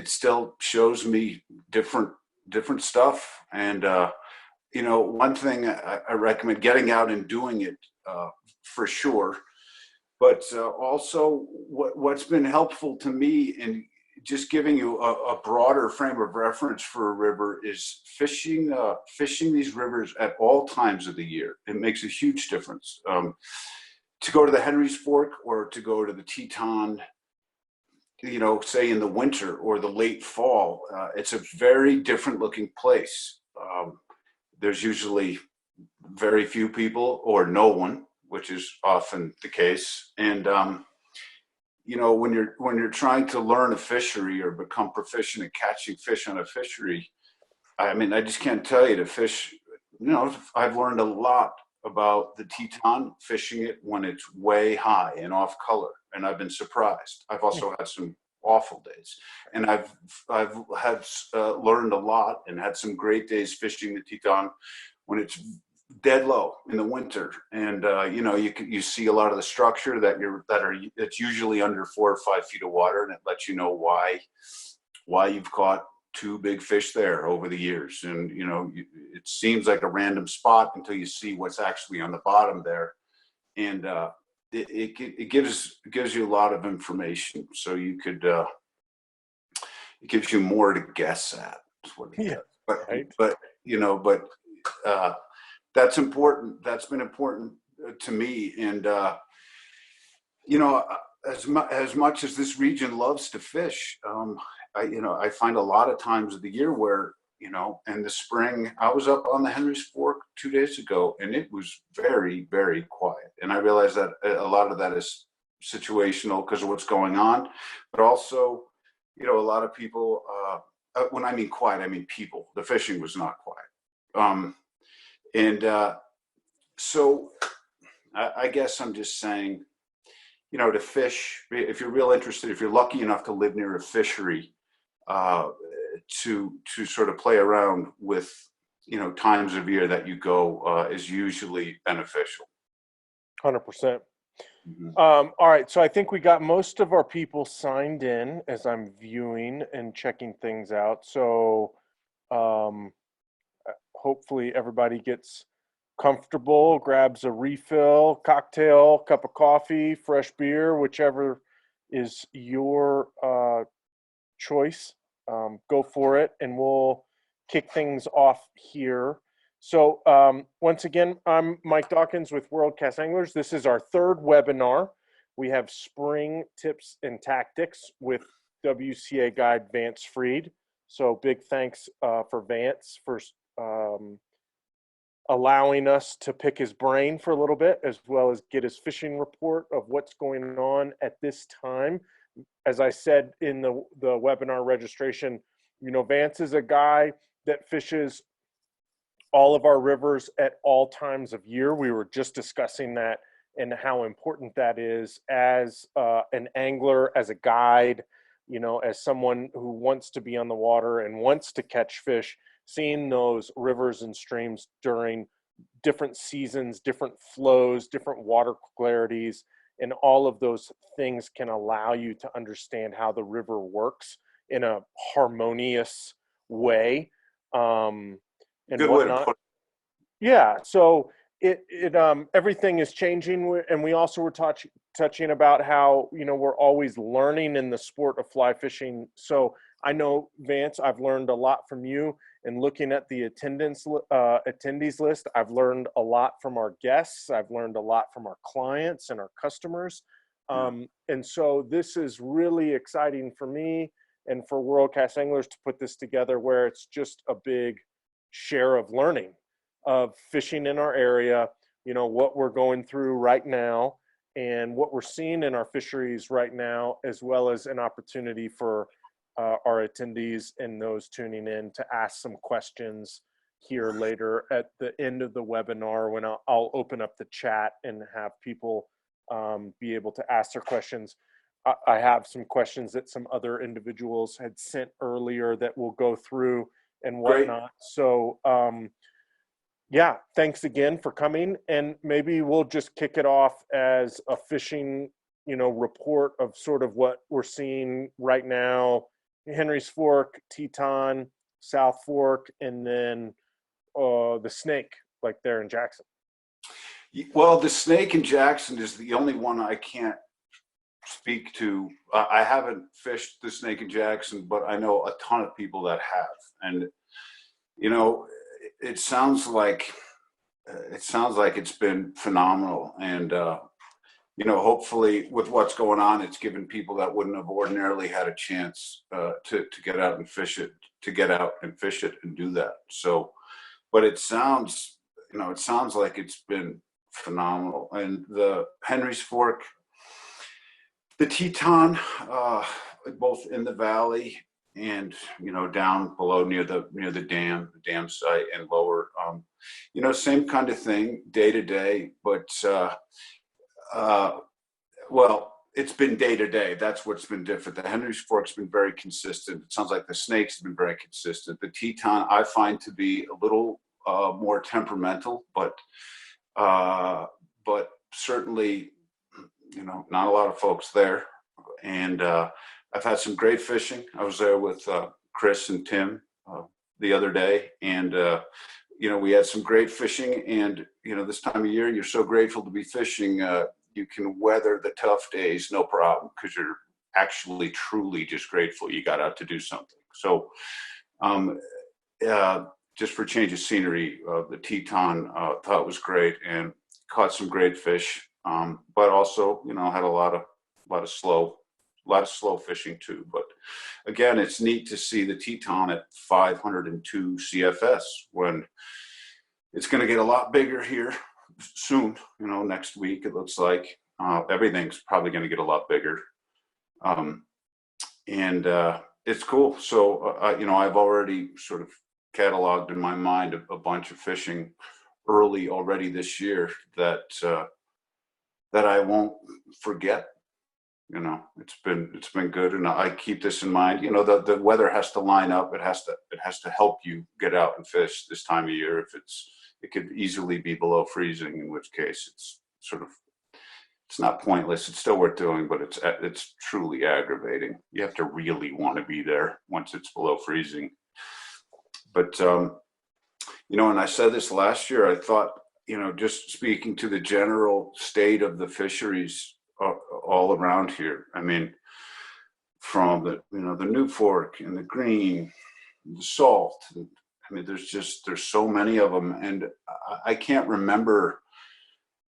it still shows me different stuff. And one thing I recommend getting out and doing it for sure. But also, what's been helpful to me in just giving you a broader frame of reference for a river is fishing these rivers at all times of the year. It makes a huge difference. To go to the Henry's Fork or to go to the Teton, say in the winter or the late fall, it's a very different looking place. There's usually very few people or no one, which is often the case. And when you're trying to learn a fishery or become proficient at catching fish on a fishery, I mean, I just can't tell you to fish. I've learned a lot about the Teton, fishing it when it's way high and off color, and I've been surprised. I've also had some awful days, and I've had learned a lot and had some great days fishing the Teton when it's dead low in the winter, and you see a lot of the structure that's usually under 4 or 5 feet of water, and it lets you know why you've caught 2 big fish there over the years. And it seems like a random spot until you see what's actually on the bottom there, and it gives you a lot of information. So you could it gives you more to guess at. Is what it does. But that's important. That's been important to me. And as much as this region loves to fish, I find a lot of times of the year where, in the spring, I was up on the Henry's Fork 2 days ago, and it was very, very quiet. And I realized that a lot of that is situational because of what's going on, but also, a lot of people, when I mean quiet, I mean people. The fishing was not quiet. So I guess I'm just saying, to fish, if you're real interested, if you're lucky enough to live near a fishery, to sort of play around with, times of year that you go is usually beneficial. 100%. All right. So I think we got most of our people signed in as I'm viewing and checking things out. So hopefully everybody gets comfortable, grabs a refill, cocktail, cup of coffee, fresh beer, whichever is your choice. Go for it, and we'll kick things off here. So once again, I'm Mike Dawkins with WorldCast Anglers. This is our 3rd webinar. We have spring tips and tactics with WCA Guide Vance Freed. So big thanks for Vance for allowing us to pick his brain for a little bit, as well as get his fishing report of what's going on at this time. As I said in the webinar registration, Vance is a guy that fishes all of our rivers at all times of year. We were just discussing that and how important that is as an angler, as a guide, as someone who wants to be on the water and wants to catch fish. Seeing those rivers and streams during different seasons, different flows, different water clarities, and all of those things can allow you to understand how the river works in a harmonious way. And good whatnot. Way to put it. Yeah. So everything is changing, and we also were touching about how we're always learning in the sport of fly fishing. So I know, Vance, I've learned a lot from you, and looking at the attendees list, I've learned a lot from our guests. I've learned a lot from our clients and our customers. And so this is really exciting for me and for WorldCast Anglers to put this together, where it's just a big share of learning of fishing in our area, what we're going through right now and what we're seeing in our fisheries right now, as well as an opportunity for our attendees and those tuning in to ask some questions here later at the end of the webinar, when I'll open up the chat and have people be able to ask their questions. I have some questions that some other individuals had sent earlier that we'll go through and whatnot. Great. So yeah, thanks again for coming. And maybe we'll just kick it off as a fishing, report of sort of what we're seeing right now Henry's Fork, Teton, South Fork, and then the Snake, like there in Jackson. Well, the Snake in Jackson is the only one I can't speak to. I haven't fished the Snake in Jackson, but I know a ton of people that have. And, you know, it sounds like it's been phenomenal. And, you know, hopefully with what's going on, it's given people that wouldn't have ordinarily had a chance to get out and fish it, to get out and fish it and do that. So, but it sounds, you know, it sounds like it's been phenomenal. And the Henry's Fork, the Teton, both in the valley and, you know, down below near the dam site and lower, you know, same kind of thing day to day, but well, it's been day to day. That's what's been different. The Henry's Fork's been very consistent. It sounds like the Snake's been very consistent. The Teton I find to be a little more temperamental, but certainly, you know, not a lot of folks there. And I've had some great fishing. I was there with Chris and Tim the other day, and you know, we had some great fishing. And you know, this time of year, you're so grateful to be fishing. You can weather the tough days no problem, because you're actually truly just grateful you got out to do something. So just for change of scenery, the Teton thought was great and caught some great fish, but also, you know, had a lot of slow fishing too. But again, it's neat to see the Teton at 502 CFS when it's going to get a lot bigger here soon. You know, next week it looks like everything's probably going to get a lot bigger, and it's cool. So you know, I've already sort of cataloged in my mind a bunch of fishing early already this year that I won't forget. You know, it's been good, and I keep this in mind. You know, the weather has to line up. It has to help you get out and fish this time of year. If it could easily be below freezing, in which case it's sort of, it's not pointless. It's still worth doing, but it's truly aggravating. You have to really want to be there once it's below freezing. But you know, and I said this last year, I thought, you know, just speaking to the general state of the fisheries all around here. I mean, from the, you know, the New Fork and the Green, the Salt. I mean, there's so many of them, and I can't remember.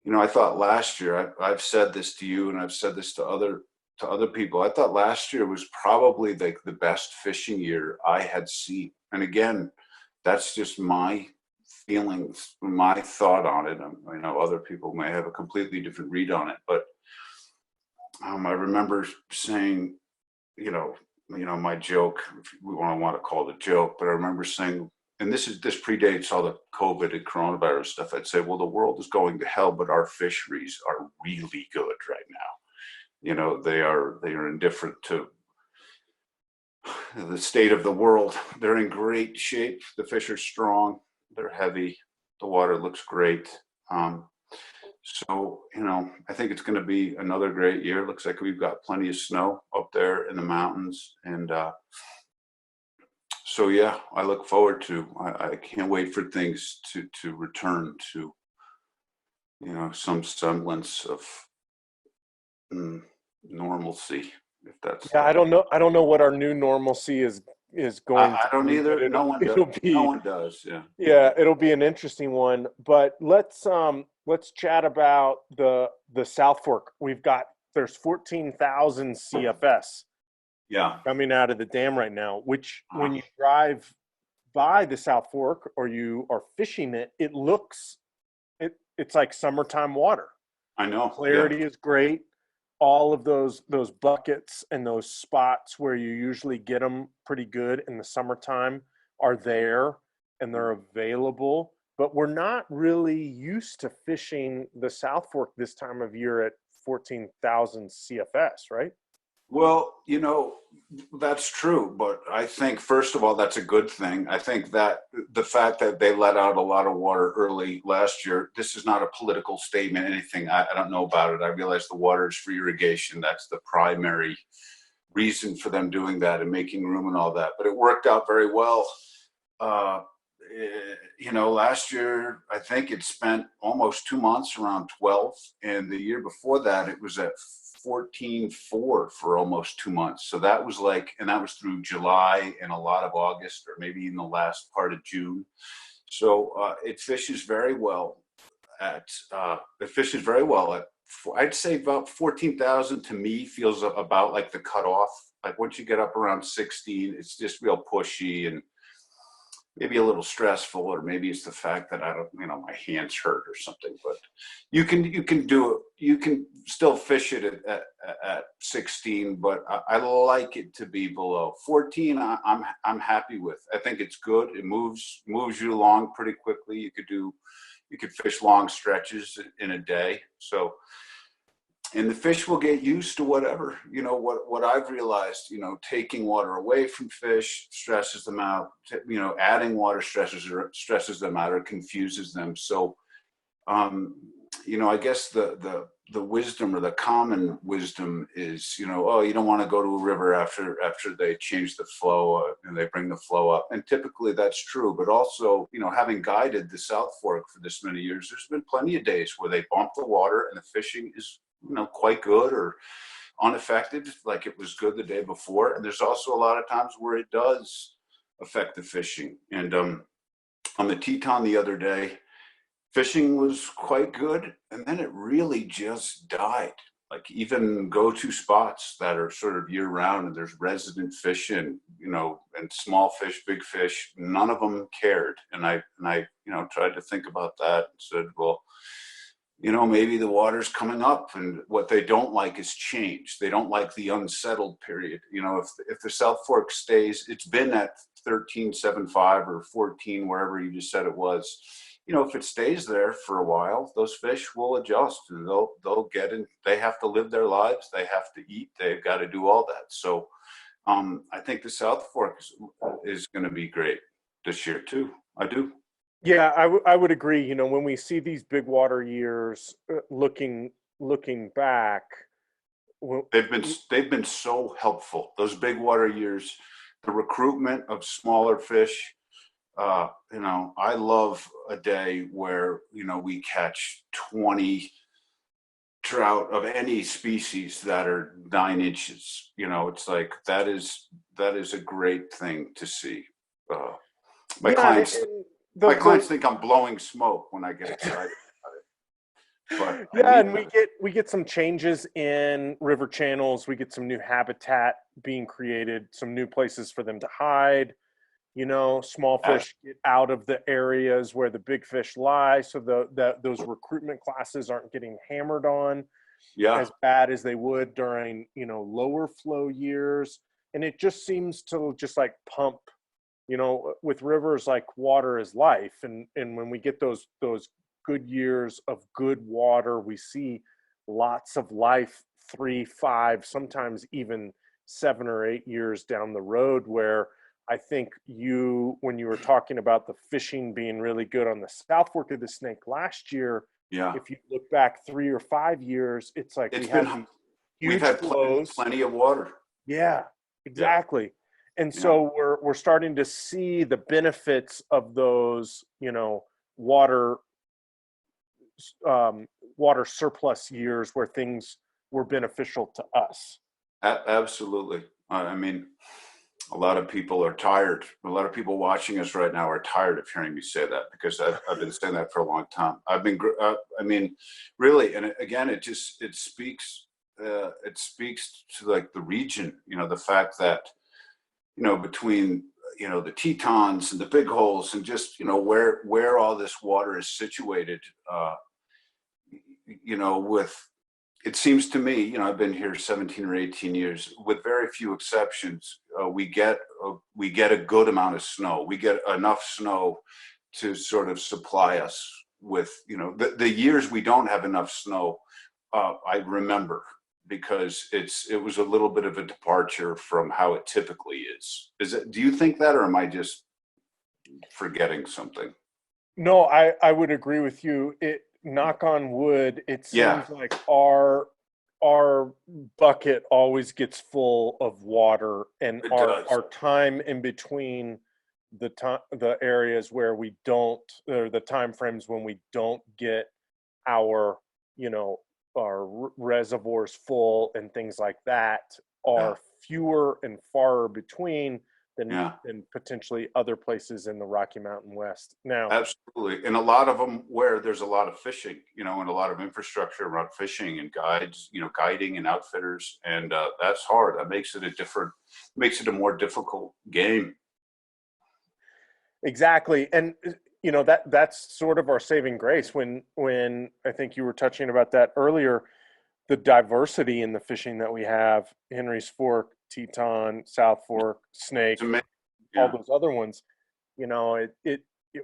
You know, I thought last year, I've said this to you, and I've said this to other people. I thought last year was probably the best fishing year I had seen. And again, that's just my feelings, my thought on it. I know other people may have a completely different read on it, but I remember saying, you know, my joke, if we want to call it a joke, but I remember saying, and this predates all the COVID and coronavirus stuff. I'd say, well, the world is going to hell, but our fisheries are really good right now. You know, they are indifferent to the state of the world. They're in great shape. The fish are strong. They're heavy. The water looks great. So, you know, I think it's going to be another great year. Looks like we've got plenty of snow up there in the mountains. And so, yeah, I look forward to, I can't wait for things to return to, you know, some semblance of normalcy, if that's. Yeah, I don't know. I don't know what our new normalcy is going I to don't be, either. but No one does. it'll be, No one does. Yeah. yeah, it'll be an interesting one. But let's chat about the South Fork. There's 14,000 CFS Yeah. coming out of the dam right now, which when you drive by the South Fork or you are fishing it, it's like summertime water. I know. Clarity is great. All of those buckets and those spots where you usually get them pretty good in the summertime are there and they're available. But we're not really used to fishing the South Fork this time of year at 14,000 CFS, right? Well, you know, that's true. But I think, first of all, that's a good thing. I think that the fact that they let out a lot of water early last year, this is not a political statement, anything. I don't know about it. I realize the water is for irrigation. That's the primary reason for them doing that and making room and all that. But it worked out very well. Uh, Last year, I think it spent almost 2 months around 12. And the year before that, it was at 14.4 for almost 2 months. So that was and that was through July and a lot of August, or maybe even the last part of June. So it fishes very well at, I'd say about 14,000 to me feels about like the cutoff. Like once you get up around 16, it's just real pushy and maybe a little stressful, or maybe it's the fact that I don't, my hands hurt or something. But you can do it. You can still fish it at 16, but I like it to be below 14. I'm happy with. I think it's good. It moves you along pretty quickly. You could fish long stretches in a day. So, and the fish will get used to whatever, what I've realized, taking water away from fish stresses them out, adding water stresses them out or confuses them. So, I guess the wisdom, or the common wisdom, is, oh, you don't want to go to a river after they change the flow and they bring the flow up. And typically that's true. But also, having guided the South Fork for this many years, there's been plenty of days where they bump the water and the fishing is, quite good or unaffected, like it was good the day before. And there's also a lot of times where it does affect the fishing. And on the Teton the other day, fishing was quite good, and then it really just died. Like even go-to spots that are sort of year-round, and there's resident fish and small fish, big fish, none of them cared. And I tried to think about that and said, well, maybe the water's coming up, and what they don't like is change. They don't like the unsettled period. If the South Fork stays, it's been at 13.75 or 14, wherever you just said it was. If it stays there for a while, those fish will adjust, and they'll get in. They have to live their lives. They have to eat. They've got to do all that. So I think the South Fork is going to be great this year too. I do. Yeah, I would agree. When we see these big water years, looking back, they've been so helpful. Those big water years, the recruitment of smaller fish. I love a day where we catch 20 trout of any species that are 9 inches. It's like that is a great thing to see. My clients. My clients think I'm blowing smoke when I get excited about it. But yeah, and we get some changes in river channels. We get some new habitat being created, some new places for them to hide. Small fish get out of the areas where the big fish lie, so those recruitment classes aren't getting hammered on as bad as they would during lower flow years. And it just seems to just like pump. With rivers, like water is life, and when we get those good years of good water, we see lots of life 3, 5, sometimes even 7 or 8 years down the road, where I think when you were talking about the fishing being really good on the South Fork of the Snake last year, if you look back 3 or 5 years, it's like we've had plenty of water. Yeah, exactly. Yeah. And so we're starting to see the benefits of those, water surplus years where things were beneficial to us. Absolutely. I mean, a lot of people are tired. A lot of people watching us right now are tired of hearing me say that, because I've been saying that for a long time. Really, and again, it speaks to like the region, the fact that, between, the Tetons and the big holes and just, where all this water is situated, it seems to me, I've been here 17 or 18 years, with very few exceptions, we get a good amount of snow. We get enough snow to sort of supply us with, the years we don't have enough snow, I remember, because it was a little bit of a departure from how it typically is. Do you think that, or am I just forgetting something? No, I would agree with you. Knock on wood, it seems like our our bucket always gets full of water, and It our does. time in between the areas where we don't, or the time frames when we don't get our, you know, our reservoirs full and things like that Yeah. are fewer and far between Yeah. than potentially other places in the Rocky Mountain West. Now, Absolutely. And a lot of them where there's a lot of fishing, and a lot of infrastructure around fishing and guides, guiding and outfitters. And that's hard. That makes it a more difficult game. exactly. And that's sort of our saving grace when I think you were touching about that earlier, the diversity in the fishing that we have, Henry's Fork, Teton, South Fork, It's Snake, amazing. all Yeah. those other ones.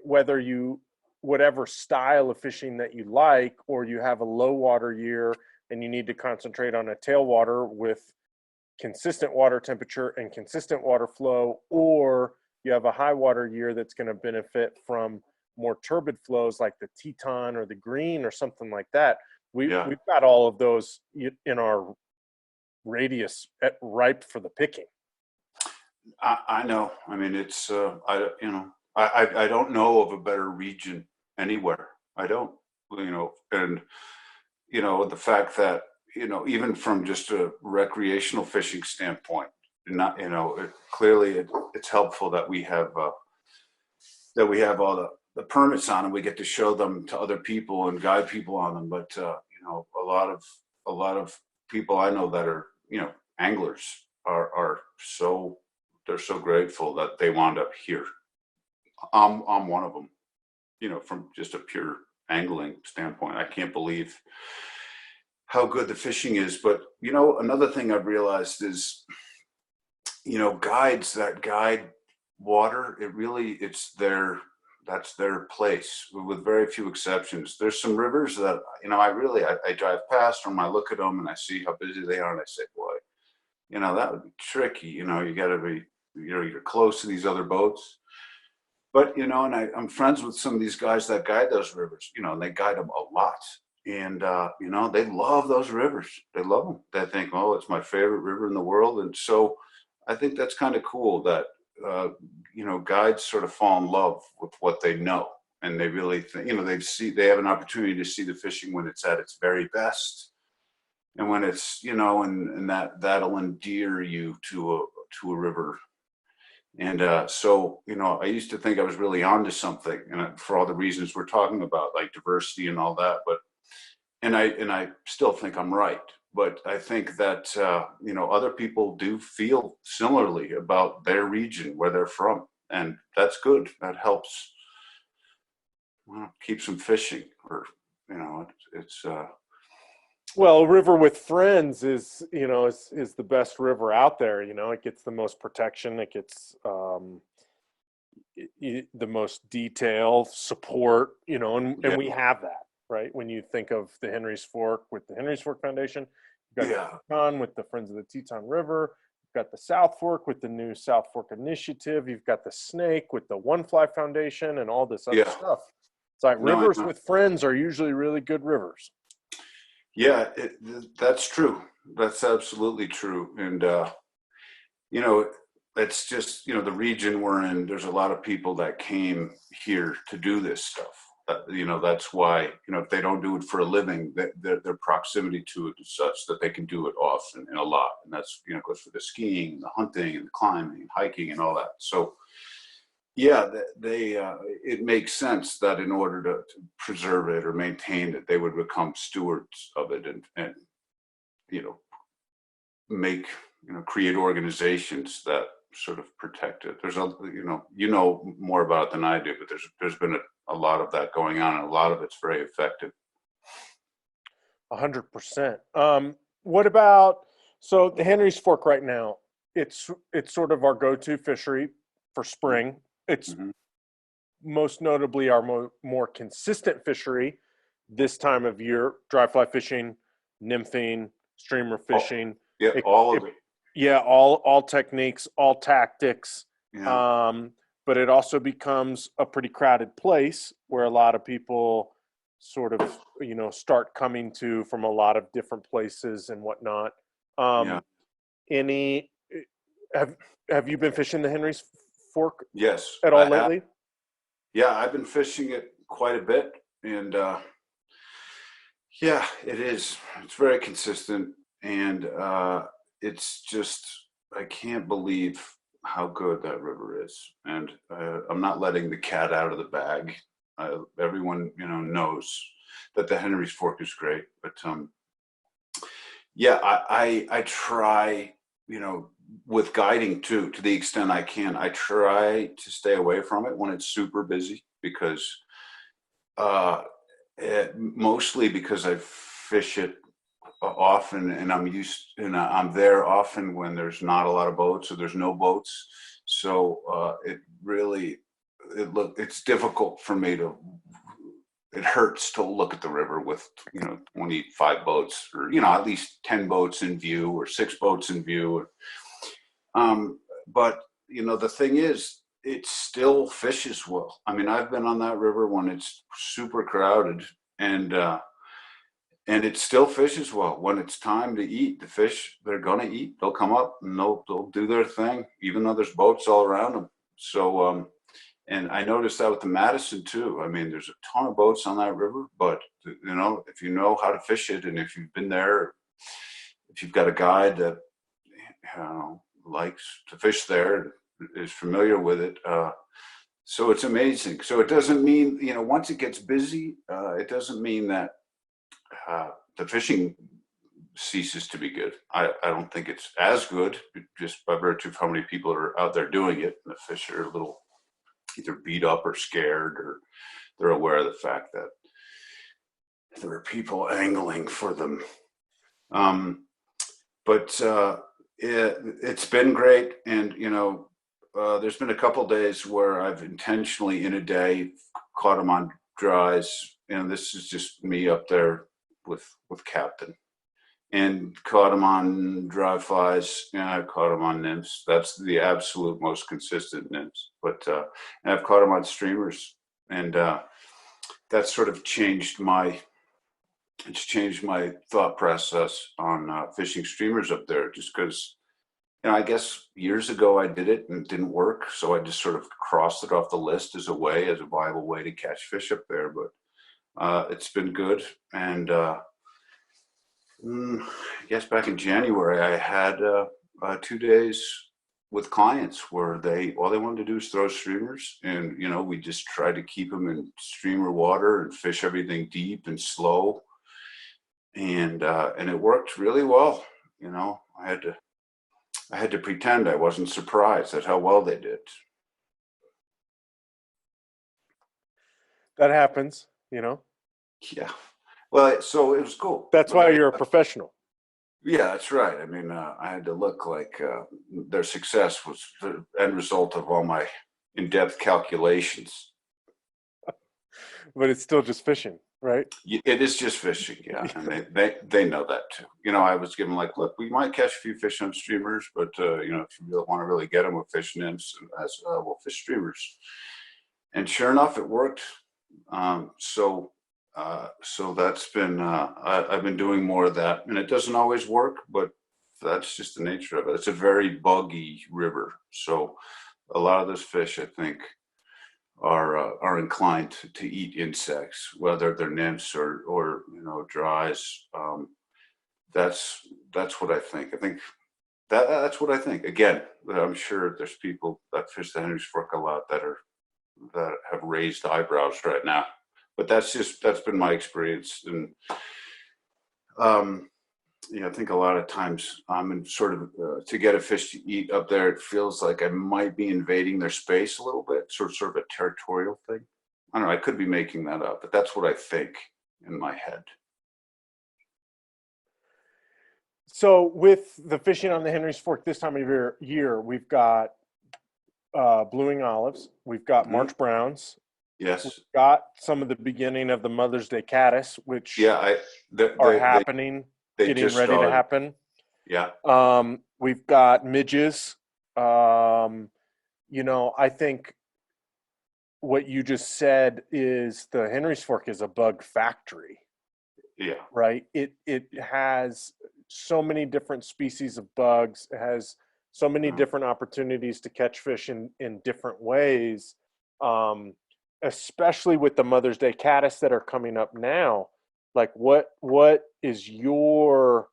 Whether you, whatever style of fishing that you like, or you have a low water year and you need to concentrate on a tailwater with consistent water temperature and consistent water flow, or you have a high water year that's going to benefit from more turbid flows like the Teton or the Green or something like that. Yeah. We've got all of those in our radius ripe for the picking. I know. I mean, it's, I don't know of a better region anywhere. I don't, and, the fact that, even from just a recreational fishing standpoint, not, it's helpful that we have all the permits on them. We get to show them to other people and guide people on them. But, a lot of people I know that are, anglers are so, they're so grateful that they wound up here. I'm one of them, from just a pure angling standpoint. I can't believe how good the fishing is. But, another thing I've realized is, guides that guide water, that's their place, with very few exceptions. There's some rivers that, I drive past them, I look at them and I see how busy they are and I say, boy, that would be tricky. You got to be, you're close to these other boats. But, and I'm friends with some of these guys that guide those rivers, and they guide them a lot. And, they love those rivers. They love them. They think, oh, it's my favorite river in the world. And so I think that's kind of cool that, guides sort of fall in love with what they know. And they really think, they have an opportunity to see the fishing when it's at its very best. And when it's, and that'll endear you to a river. And so, I used to think I was really onto something, and for all the reasons we're talking about, like diversity and all that. But and I still think I'm right. But I think that other people do feel similarly about their region, where they're from, and that's good. That helps, keeps them fishing, or it's Well, a river with friends is the best river out there. It gets the most protection. It gets the most detail, support. And yeah, we have that, right? When you think of the Henry's Fork with the Henry's Fork Foundation, you've got yeah, the Teton with the Friends of the Teton River. You've got the South Fork with the new South Fork Initiative. You've got the Snake with the One Fly Foundation and all this other yeah. stuff. It's like No, I rivers know. with friends are usually really good rivers. Yeah, that's true. That's absolutely true. And you know, it's just, the region we're in, there's a lot of people that came here to do this stuff. That's why, if they don't do it for a living, their proximity to it is such that they can do it often and a lot. And that's, goes for the skiing, the hunting, and the climbing, and hiking, and all that. So, yeah, it makes sense that in order to preserve it or maintain it, they would become stewards of it and you know, make, create organizations that sort of protect it. There's more about it than I do, but there's been a lot of that going on, and a lot of it's very effective. 100%. What about, so the Henry's Fork right now? It's sort of our go-to fishery for spring. It's Mm-hmm. most notably our more consistent fishery this time of year. Dry fly fishing, nymphing, streamer fishing. Yeah, It, all it, of it. yeah, all techniques, all tactics. Yeah, But it also becomes a pretty crowded place where a lot of people sort of, start coming to from a lot of different places and whatnot. Yeah. Any have you been fishing the Henry's Fork Yes, at all I have. lately? Yeah, I've been fishing it quite a bit, and yeah, it is. It's very consistent, and it's just I can't believe how good that river is, and I'm not letting the cat out of the bag. Everyone, knows that the Henry's Fork is great, but yeah, I try, with guiding too, to the extent I can. I try to stay away from it when it's super busy because uh, mostly because I fish it often, and I'm there often when there's not a lot of boats or there's no boats. So it really it's difficult for me to. It hurts to look at the river with 25 boats, or at least 10 boats in view, or 6 boats in view. But the thing is, it still fishes well. I mean, I've been on that river when it's super crowded, and it still fishes well. When it's time to eat, the fish, they're gonna eat. They'll come up and they'll do their thing, even though there's boats all around them. So, and I noticed that with the Madison too. I mean, there's a ton of boats on that river, but if you know how to fish it, and if you've been there, if you've got a guide that likes to fish there, is familiar with it, so it's amazing. So it doesn't mean once it gets busy, it doesn't mean that the fishing ceases to be good. I don't think it's as good just by virtue of how many people are out there doing it. The fish are a little either beat up or scared, or they're aware of the fact that there are people angling for them. But it's been great, and there's been a couple days where I've intentionally in a day caught them on dries, and this is just me up there with Captain, and caught them on dry flies. And I've caught them on nymphs. That's the absolute most consistent nymphs. But and I've caught them on streamers, and that's sort of changed my thought process on fishing streamers up there. Just because I guess years ago I did it and it didn't work, so I just sort of crossed it off the list as a viable way to catch fish up there. But it's been good, and I guess back in January, I had 2 days with clients where all they wanted to do is throw streamers, and we just tried to keep them in streamer water and fish everything deep and slow, and it worked really well. I had to pretend I wasn't surprised at how well they did. That happens, Yeah. Well, so it was cool. That's why you're a professional. Yeah, that's right. I mean, I had to look like their success was the end result of all my in-depth calculations. But it's still just fishing, right? It is just fishing, yeah, and they know that too. I was given like, look, we might catch a few fish on streamers, but if you really want to really get them with fish nymphs, we'll fish streamers. And sure enough, it worked. So that's been I've been doing more of that, and it doesn't always work, but that's just the nature of it. It's a very buggy river, so a lot of those fish, I think, are inclined to eat insects, whether they're nymphs or dries. That's what I think. I think that's what I think. Again, I'm sure there's people that fish the Henry's Fork a lot that have raised eyebrows right now. But that's been my experience, and I think a lot of times I'm in sort of to get a fish to eat up there, it feels like I might be invading their space a little bit, sort of a territorial thing. I don't know. I could be making that up, but that's what I think in my head. So with the fishing on the Henry's Fork this time of year, we've got blueing olives, we've got March browns. Yes. We've got some of the beginning of the Mother's Day caddis, which are happening, getting ready to happen. Yeah. We've got midges. I think what you just said is the Henry's Fork is a bug factory, Yeah. right? It has so many different species of bugs. It has so many different opportunities to catch fish in different ways, especially with the Mother's Day caddis that are coming up now. Like, what is your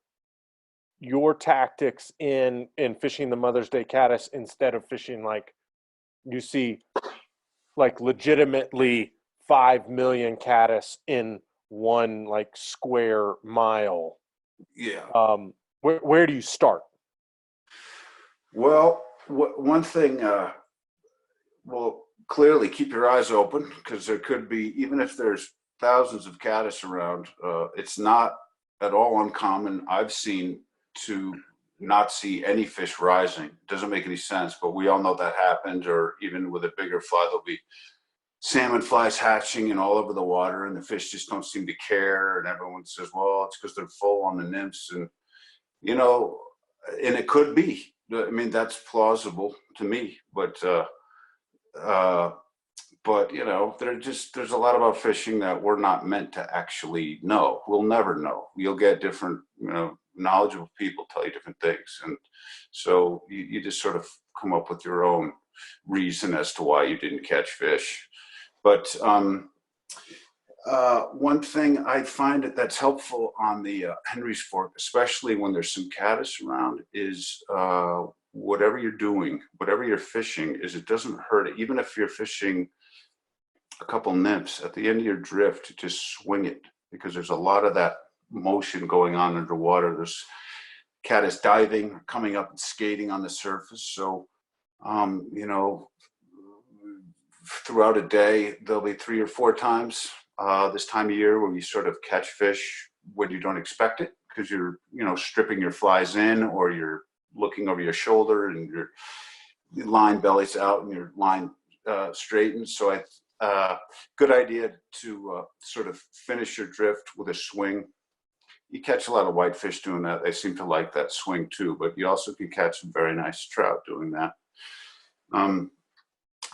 tactics in fishing the Mother's Day caddis instead of fishing, like, you see, like, legitimately 5 million caddis in one, like, square mile? Yeah. Where do you start? Well, one thing, well, clearly keep your eyes open, because there could be, even if there's thousands of caddis around, it's not at all uncommon. I've seen to not see any fish rising. It doesn't make any sense, but we all know that happens. Or even with a bigger fly, there'll be salmon flies hatching and all over the water, and the fish just don't seem to care. And everyone says, well, it's because they're full on the nymphs. And, you know, and it could be. I mean, that's plausible to me, but you know, there's a lot about fishing that we're not meant to actually know. We'll never know. You'll get different, you know, knowledgeable people tell you different things, and so you just sort of come up with your own reason as to why you didn't catch fish. But one thing I find that's helpful on the Henry's Fork, especially when there's some caddis around, is whatever you're doing, whatever you're fishing, is it doesn't hurt it. Even if you're fishing a couple nymphs, at the end of your drift, just swing it, because there's a lot of that motion going on underwater. There's caddis diving, coming up and skating on the surface. So, you know, throughout a day, there'll be 3 or 4 times this time of year where you sort of catch fish when you don't expect it, because you're, you know, stripping your flies in, or you're looking over your shoulder and your line bellies out and your line straightened. So good idea to sort of finish your drift with a swing. You catch a lot of whitefish doing that. They seem to like that swing too, but you also can catch some very nice trout doing that.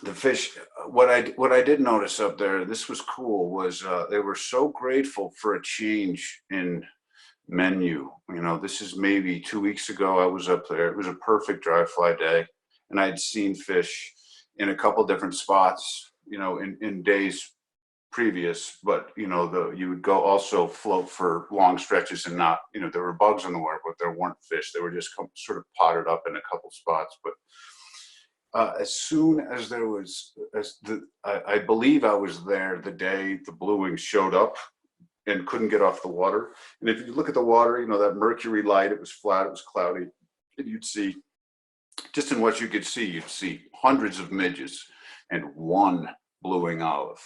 The fish, what I did notice up there, this was cool, was they were so grateful for a change in menu. You know, this is maybe 2 weeks ago I was up there. It was a perfect dry fly day, and I'd seen fish in a couple different spots, you know, in days previous, but, you know, you would go also float for long stretches and not, you know, there were bugs in the water, but there weren't fish. They were just sort of potted up in a couple spots. But as soon as there was, I believe I was there the day the blue wings showed up and couldn't get off the water. And if you look at the water, you know, that mercury light, it was flat, it was cloudy, and you'd see, just in what you could see, you'd see hundreds of midges and one blue wing olive.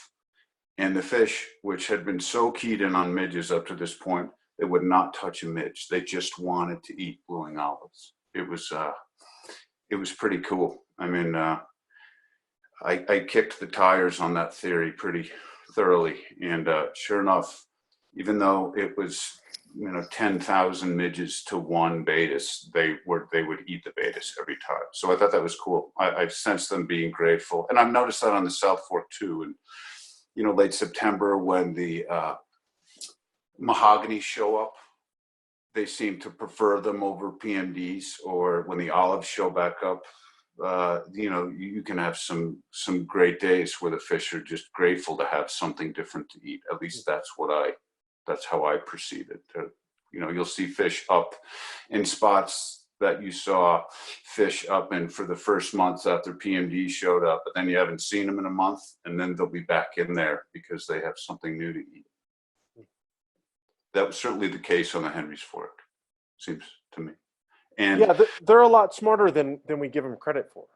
And the fish, which had been so keyed in on midges up to this point, they would not touch a midge. They just wanted to eat blue wing olives. It was pretty cool. I mean, I kicked the tires on that theory pretty thoroughly, and sure enough, even though it was, you know, 10,000 midges to one Baetis, they would eat the Baetis every time. So I thought that was cool. I've sensed them being grateful, and I've noticed that on the South Fork too. And, you know, late September, when the mahogany show up, they seem to prefer them over PMDs. Or when the olives show back up, you know, you can have some great days where the fish are just grateful to have something different to eat. At least that's how I perceive it. You know, you'll see fish up in spots that you saw fish up in for the first months after PMD showed up, but then you haven't seen them in a month, and then they'll be back in there because they have something new to eat. That was certainly the case on the Henry's Fork, seems to me. And yeah, they're a lot smarter than we give them credit for.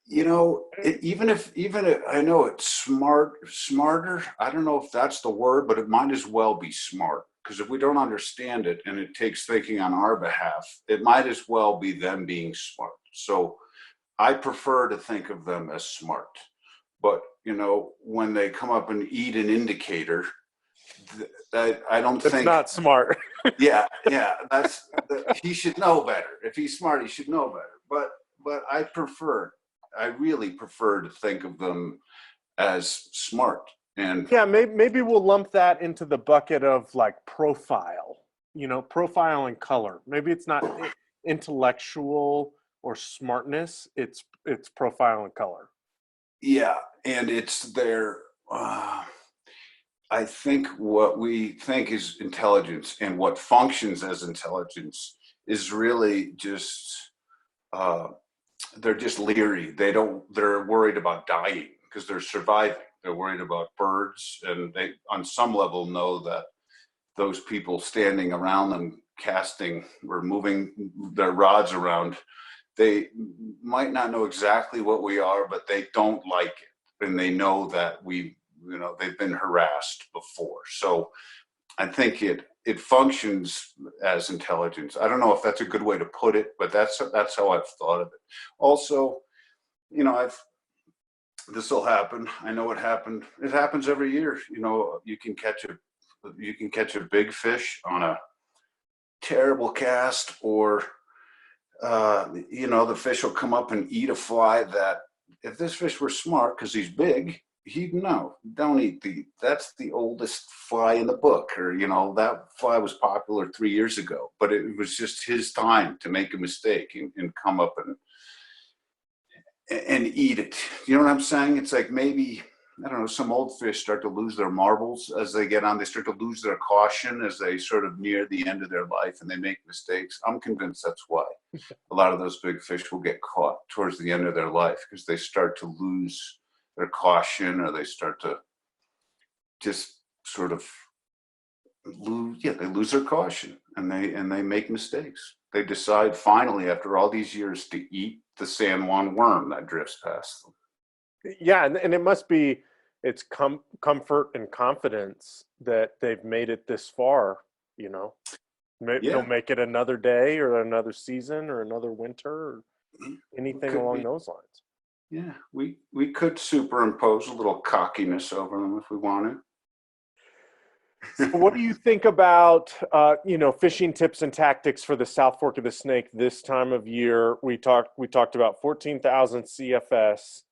You know, even if I know it's smarter, I don't know if that's the word, but it might as well be smart. Because if we don't understand it and it takes thinking on our behalf, it might as well be them being smart. So I prefer to think of them as smart. But, you know, when they come up and eat an indicator, I don't think it's not smart. yeah, he should know better. If he's smart, he should know better. But I prefer I really prefer to think of them as smart. And Yeah, maybe we'll lump that into the bucket of like profile, profile and color. Maybe it's not intellectual or smartness, it's profile and color. yeah, and it's their, I think what we think is intelligence and what functions as intelligence is really just, uh, they're just leery. They're worried about dying because they're surviving. They're worried about birds, and they, on some level, know that those people standing around them casting or moving their rods around, they might not know exactly what we are, but they don't like it. And they know that they've been harassed before. So I think it functions as intelligence. I don't know if that's a good way to put it, but that's how I've thought of it. Also, I've this will happen. I know it happened. It happens every year. You can catch a big fish on a terrible cast, or the fish will come up and eat a fly that, if this fish were smart, because he's big, he'd know, don't eat that's the oldest fly in the book, or that fly was popular 3 years ago, but it was just his time to make a mistake and come up and eat it. You know what I'm saying? It's like, maybe, I don't know, some old fish start to lose their marbles as they get on. They start to lose their caution as they sort of near the end of their life, and they make mistakes. I'm convinced that's why a lot of those big fish will get caught towards the end of their life, because they start to lose their caution, or they start to just sort of they lose their caution, and they make mistakes. They decide finally, after all these years, to eat the San Juan worm that drifts past them. Yeah, and it must be, it's comfort and confidence that they've made it this far. You know, they'll Yeah, make it another day or another season or another winter or anything could along be. those lines. Yeah, we could superimpose a little cockiness over them if we wanted. So what do you think about fishing tips and tactics for the South Fork of the Snake this time of year? We talked about 14,000 CFS,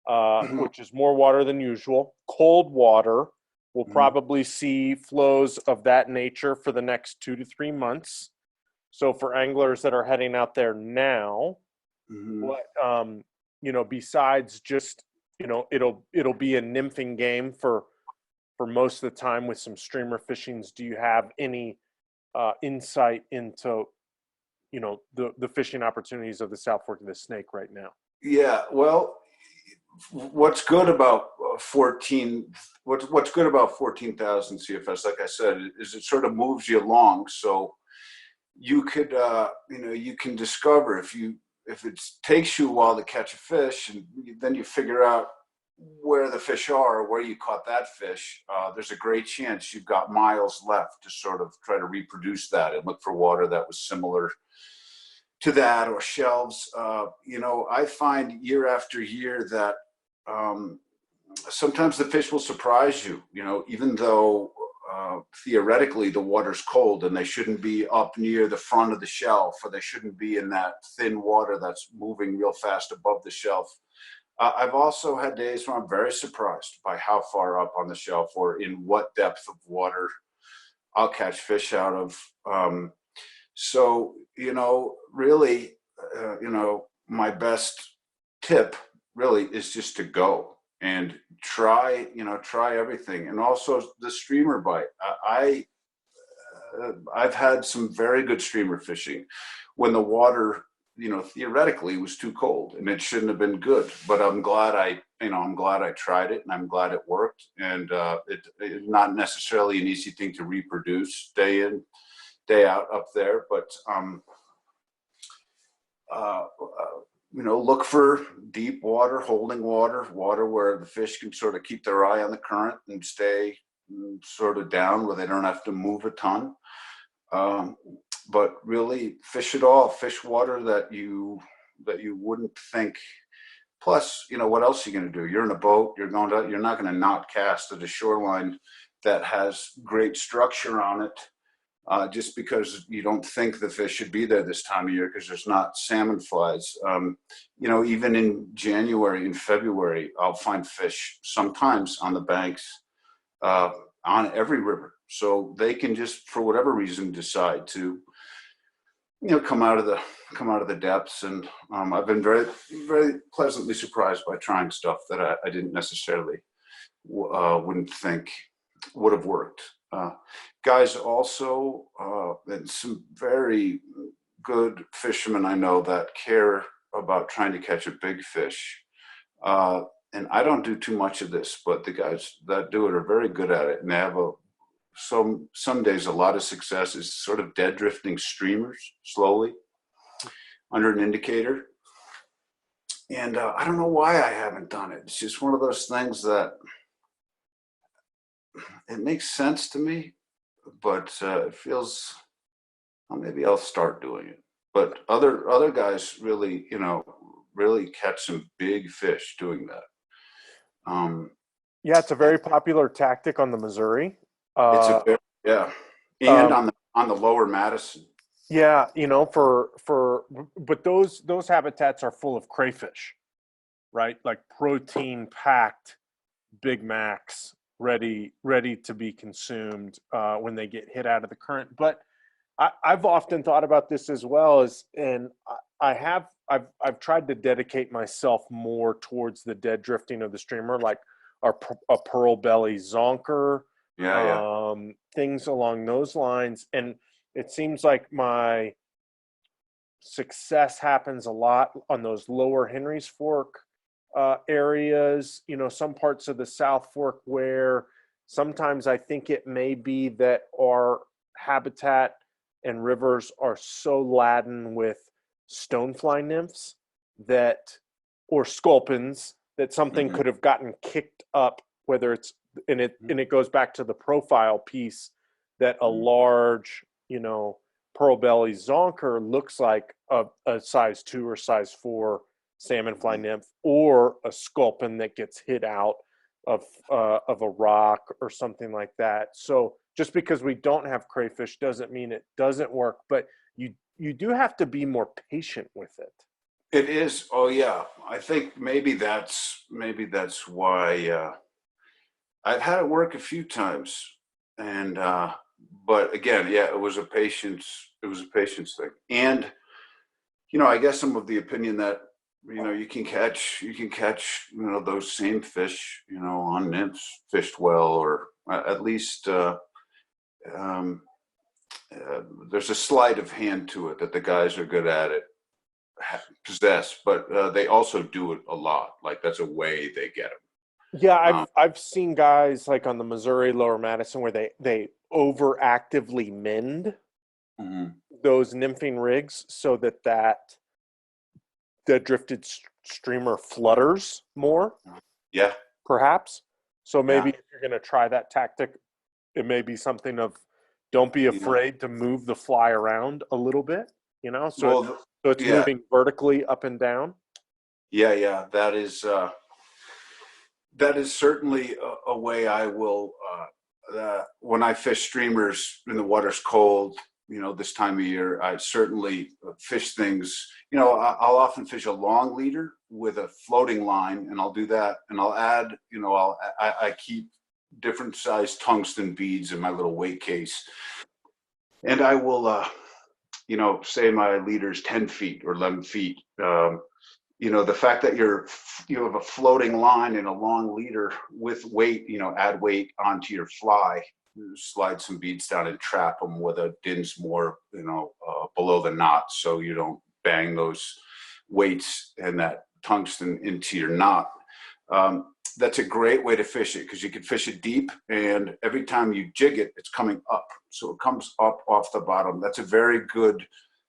Mhm, which is more water than usual. Cold water. We'll mhm, probably see flows of that nature for the next 2 to 3 months. So for anglers that are heading out there now, mhm. what besides just it'll be a nymphing game for most of the time with some streamer fishings. Do you have any insight into the fishing opportunities of the South Fork of the Snake right now? Yeah, well, what's good about 14,000 CFS, like I said, is it sort of moves you along. So you could, you can discover, if it takes you a while to catch a fish, and then you figure out where the fish are, where you caught that fish, there's a great chance you've got miles left to sort of try to reproduce that and look for water that was similar to that, or shelves. I find year after year that, um, sometimes the fish will surprise you, even though, theoretically the water's cold and they shouldn't be up near the front of the shelf, or they shouldn't be in that thin water that's moving real fast above the shelf. I've also had days where I'm very surprised by how far up on the shelf or in what depth of water I'll catch fish out of. So, really, my best tip really is just to go and try everything. And also the streamer bite. I've had some very good streamer fishing when the water, theoretically was too cold and it shouldn't have been good. But I'm glad I tried it, and I'm glad it worked. And it's not necessarily an easy thing to reproduce day in, day out up there. But uh, look for deep water, holding water where the fish can sort of keep their eye on the current and stay, sort of down, where they don't have to move a ton. Um, but really fish it all, fish water that you wouldn't think. Plus, what else are you going to do? You're in a boat. You're not going to not cast at a shoreline that has great structure on it. just because you don't think the fish should be there this time of year because there's not salmon flies. Even in January and February, I'll find fish sometimes on the banks on every river. So they can just, for whatever reason, decide to, come out of the depths. And I've been very, very pleasantly surprised by trying stuff that I didn't necessarily wouldn't think would have worked. Guys also, and some very good fishermen I know that care about trying to catch a big fish. And I don't do too much of this, but the guys that do it are very good at it. And they have some days a lot of success is sort of dead drifting streamers slowly under an indicator. And I don't know why I haven't done it. It's just one of those things that it makes sense to me, but it feels, well, maybe I'll start doing it. But other guys really, really catch some big fish doing that. Yeah, it's a very popular tactic on the Missouri. And on the lower Madison. Yeah, but those habitats are full of crayfish, right? Like protein packed Big Macs ready to be consumed when they get hit out of the current. But I've often thought about this as well and I've tried to dedicate myself more towards the dead drifting of the streamer, like a pearl belly zonker, things along those lines. And it seems like my success happens a lot on those lower Henry's Fork areas, some parts of the South Fork where sometimes I think it may be that our habitat and rivers are so laden with stonefly nymphs or sculpins that something could have gotten kicked up, whether it's, and it goes back to the profile piece that a large, pearl belly zonker looks like a size 2 or size 4 salmon fly nymph, or a sculpin that gets hit out of a rock or something like that. So just because we don't have crayfish doesn't mean it doesn't work, but you do have to be more patient with it. It is. Oh yeah. I think maybe that's why I've had it work a few times, and but again, yeah, it was a patience thing. And I guess I'm of the opinion that you can catch those same fish on nymphs fished well, or at least there's a sleight of hand to it that the guys are good at it possess, but they also do it a lot. Like that's a way they get them. Yeah, I've seen guys like on the Missouri Lower Madison where they overactively mend those nymphing rigs so that drifted streamer flutters more. Yeah, perhaps. So maybe if you're going to try that tactic, it may be something of don't be afraid to move the fly around a little bit. So it's moving vertically up and down. Yeah, that is certainly a way I will. When I fish streamers and the water's cold, this time of year, I certainly fish things. I'll often fish a long leader with a floating line, and I'll do that, and I'll add. I keep different size tungsten beads in my little weight case, and I will. Say my leader's 10 feet or 11 feet. The fact that you have a floating line and a long leader with weight, add weight onto your fly, slide some beads down and trap them with a Dinsmore, below the knot, so you don't bang those weights and that tungsten into your knot. That's a great way to fish it because you can fish it deep, and every time you jig it, it's coming up. So it comes up off the bottom. That's a very good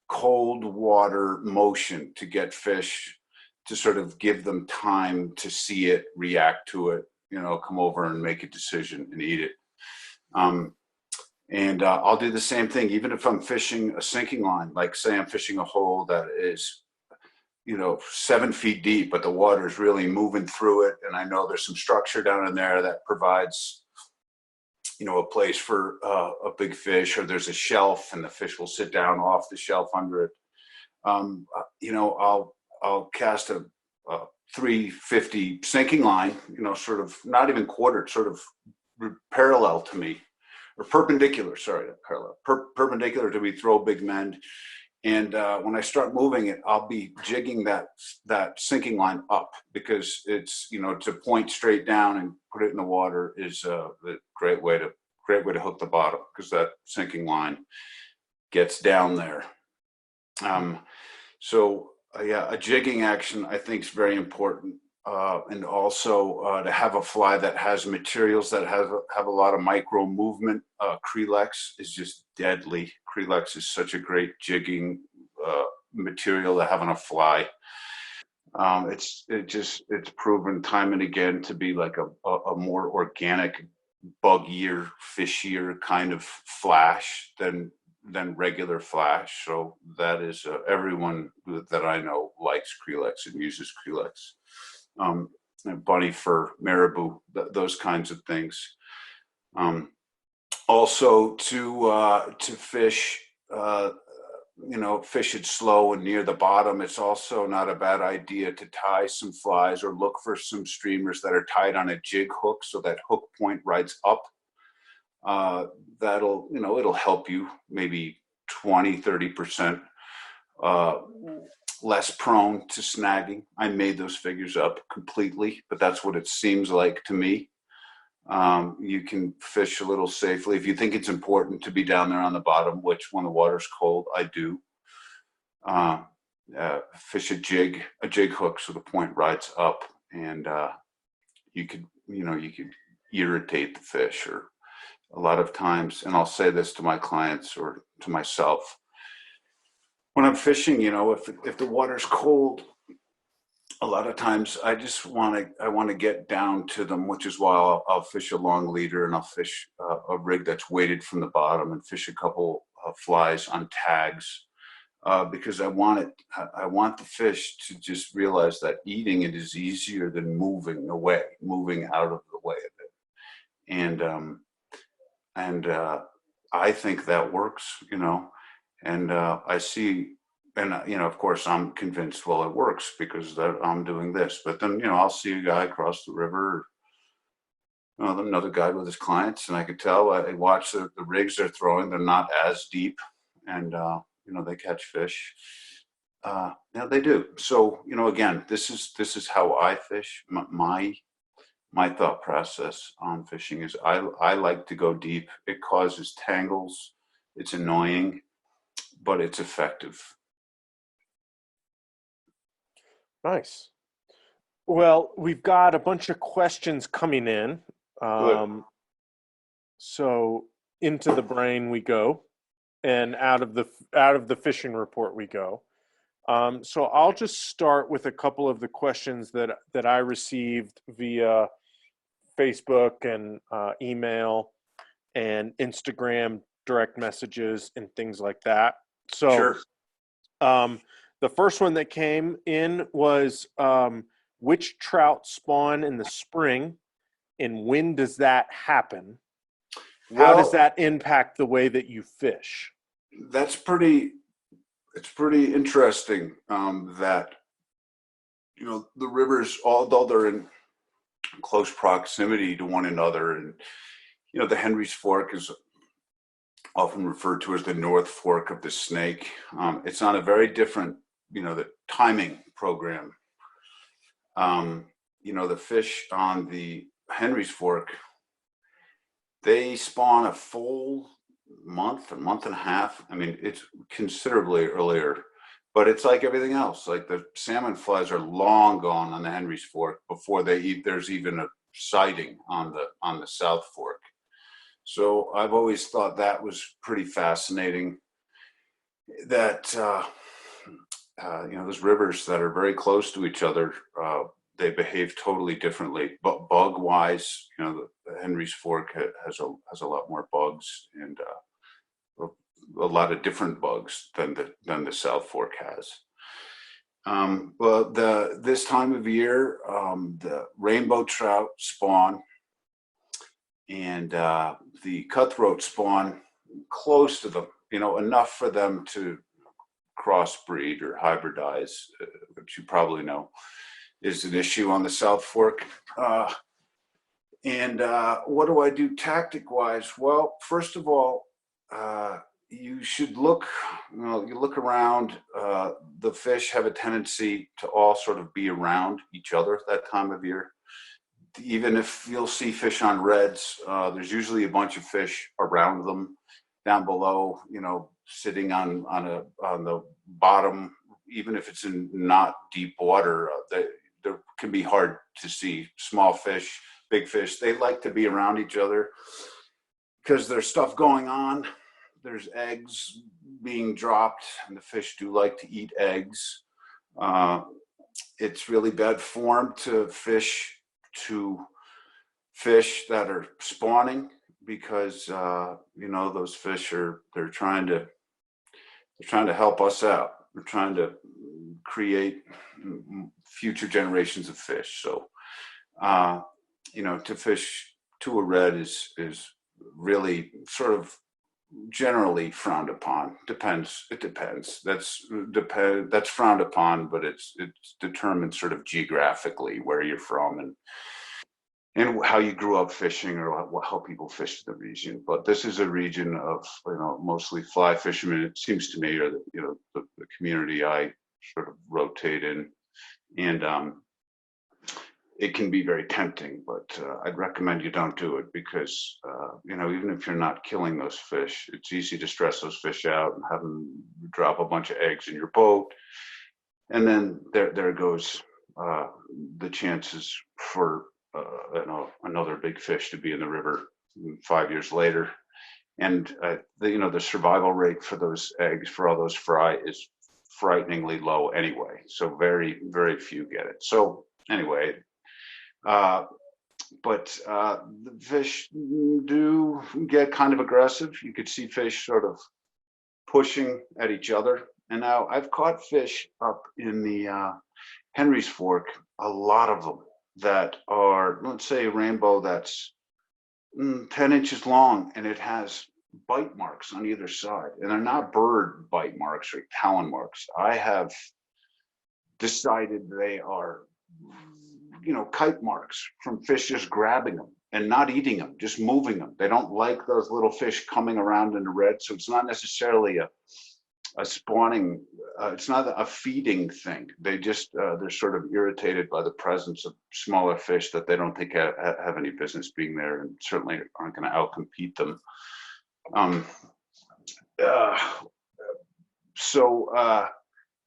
cold water motion to get fish to sort of give them time to see it, react to it, come over and make a decision and eat it. And I'll do the same thing, even if I'm fishing a sinking line, like say I'm fishing a hole that is 7 feet deep, but the water is really moving through it. And I know there's some structure down in there that provides a place for a big fish, or there's a shelf and the fish will sit down off the shelf under it. I'll cast a 350 sinking line, sort of not even quartered, sort of parallel to me, or perpendicular, sorry, parallel, perpendicular to me, throw big mend. And when I start moving it, I'll be jigging that sinking line up, because it's, to point straight down and put it in the water is a great way to hook the bottom, because that sinking line gets down there. Yeah, a jigging action I think is very important. And also to have a fly that has materials that have a lot of micro movement. Crelex is just deadly. Crelex is such a great jigging material to have on a fly. It's proven time and again to be like a more organic, buggier, fishier kind of flash than regular flash. So that is everyone that I know likes Crelex and uses Crelex. Bunny fur, marabou, those kinds of things. Also to fish, fish it slow and near the bottom. It's also not a bad idea to tie some flies or look for some streamers that are tied on a jig hook, so that hook point rides up. That'll, it'll help you maybe 20-30% less prone to snagging. I made those figures up completely, but that's what it seems like to me. You can fish a little safely if you think it's important to be down there on the bottom, which when the water's cold, I do. Fish a jig hook so the point rides up, and you could irritate the fish. Or a lot of times, and I'll say this to my clients or to myself, when I'm fishing, if the water's cold, a lot of times I just want to get down to them, which is why I'll fish a long leader, and I'll fish a rig that's weighted from the bottom, and fish a couple of flies on tags, because I want the fish to just realize that eating it is easier than moving out of the way of it. And I think that works, and I see. And, of course, I'm convinced, well, it works because I'm doing this. But then, I'll see a guy across the river, another guy with his clients, and I could tell, I watch the rigs they're throwing. They're not as deep, and, they catch fish. Yeah, they do. So, again, this is how I fish. My thought process on fishing is I like to go deep. It causes tangles. It's annoying, but it's effective. Nice. Well, we've got a bunch of questions coming in. So into the brain we go, and out of the fishing report we go. So I'll just start with a couple of the questions that I received via Facebook and email and Instagram direct messages and things like that. So Sure. The first one that came in was, which trout spawn in the spring, and when does that happen? How does that impact the way that you fish? It's pretty interesting that, the rivers, although they're in close proximity to one another, and, the Henry's Fork is often referred to as the North Fork of the Snake. It's on a very different, the timing program. The fish on the Henry's Fork, they spawn a full month and a half. I mean, it's considerably earlier, but it's like everything else. Like the salmon flies are long gone on the Henry's Fork before there's even a sighting on the South Fork. So I've always thought that was pretty fascinating, that those rivers that are very close to each other, they behave totally differently. But bug wise, the Henry's Fork has a lot more bugs, and a lot of different bugs than the South Fork has. Well, this time of year, the rainbow trout spawn and the cutthroat spawn close to them, enough for them to crossbreed or hybridize, which you probably know is an issue on the South Fork. And what do I do tactic-wise? Well, first of all, you should look, you look around. The fish have a tendency to all sort of be around each other that time of year. Even if you'll see fish on reds, there's usually a bunch of fish around them down below, sitting on the bottom. Even if it's in not deep water, they can be hard to see. Small fish, big fish, they like to be around each other because there's stuff going on. There's eggs being dropped, and the fish do like to eat eggs. It's really bad form to fish that are spawning, because those fish they're trying to help us out. They're trying to create future generations of fish. So to fish to a red is really sort of generally frowned upon. It depends. That's frowned upon, but it's determined sort of geographically where you're from and how you grew up fishing, or how people fish the region. But this is a region of mostly fly fishermen, it seems to me, or the community I sort of rotate in, and it can be very tempting, but I'd recommend you don't do it, because even if you're not killing those fish, it's easy to stress those fish out and have them drop a bunch of eggs in your boat, and then there goes the chances for another big fish to be in the river 5 years later. And the survival rate for those eggs, for all those fry, is frighteningly low anyway. So very, very few get it. So anyway, but the fish do get kind of aggressive. You could see fish sort of pushing at each other. And now I've caught fish up in the Henry's Fork, a lot of them that are, let's say, a rainbow that's 10 inches long, and it has bite marks on either side. And they're not bird bite marks or talon marks. I have decided they are kite marks from fish just grabbing them and not eating them, just moving them. They don't like those little fish coming around in the red. So it's not necessarily a spawning, it's not a feeding thing. They just, they're sort of irritated by the presence of smaller fish that they don't think have any business being there, and certainly aren't going to outcompete them. So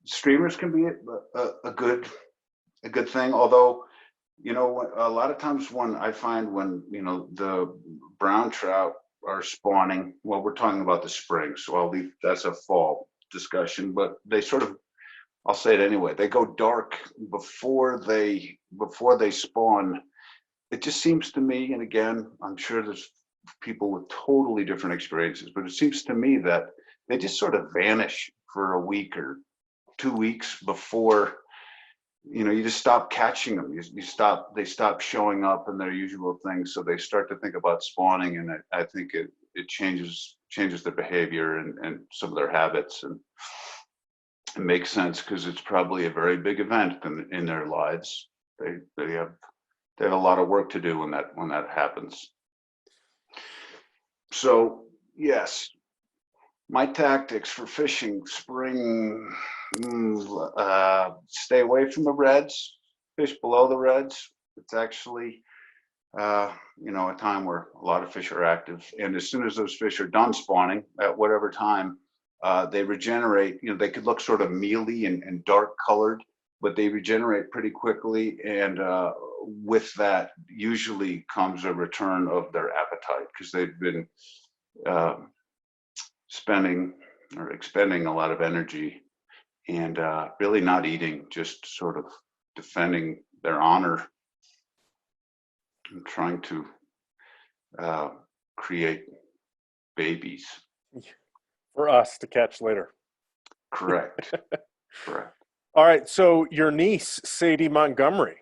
streamers can be a good thing, although a lot of times when I find the brown trout are spawning, well, we're talking about the spring, so that's a fall discussion, but they sort of, I'll say it anyway, they go dark before they spawn. It just seems to me, and again, I'm sure there's people with totally different experiences, but it seems to me that they just sort of vanish for a week or 2 weeks before you just stop catching them. They stop showing up in their usual things, so they start to think about spawning, and I think it changes their behavior and some of their habits, and it makes sense, because it's probably a very big event in their lives. They have a lot of work to do when that happens. So yes, my tactics for fishing spring: stay away from the reds, fish below the reds. It's actually a time where a lot of fish are active, and as soon as those fish are done spawning at whatever time, they regenerate. They could look sort of mealy and dark colored, but they regenerate pretty quickly, and with that usually comes a return of their appetite, because they've been expending a lot of energy and really not eating, just sort of defending their honor and trying to create babies for us to catch later. Correct. Correct. All right, so your niece, Sadie Montgomery,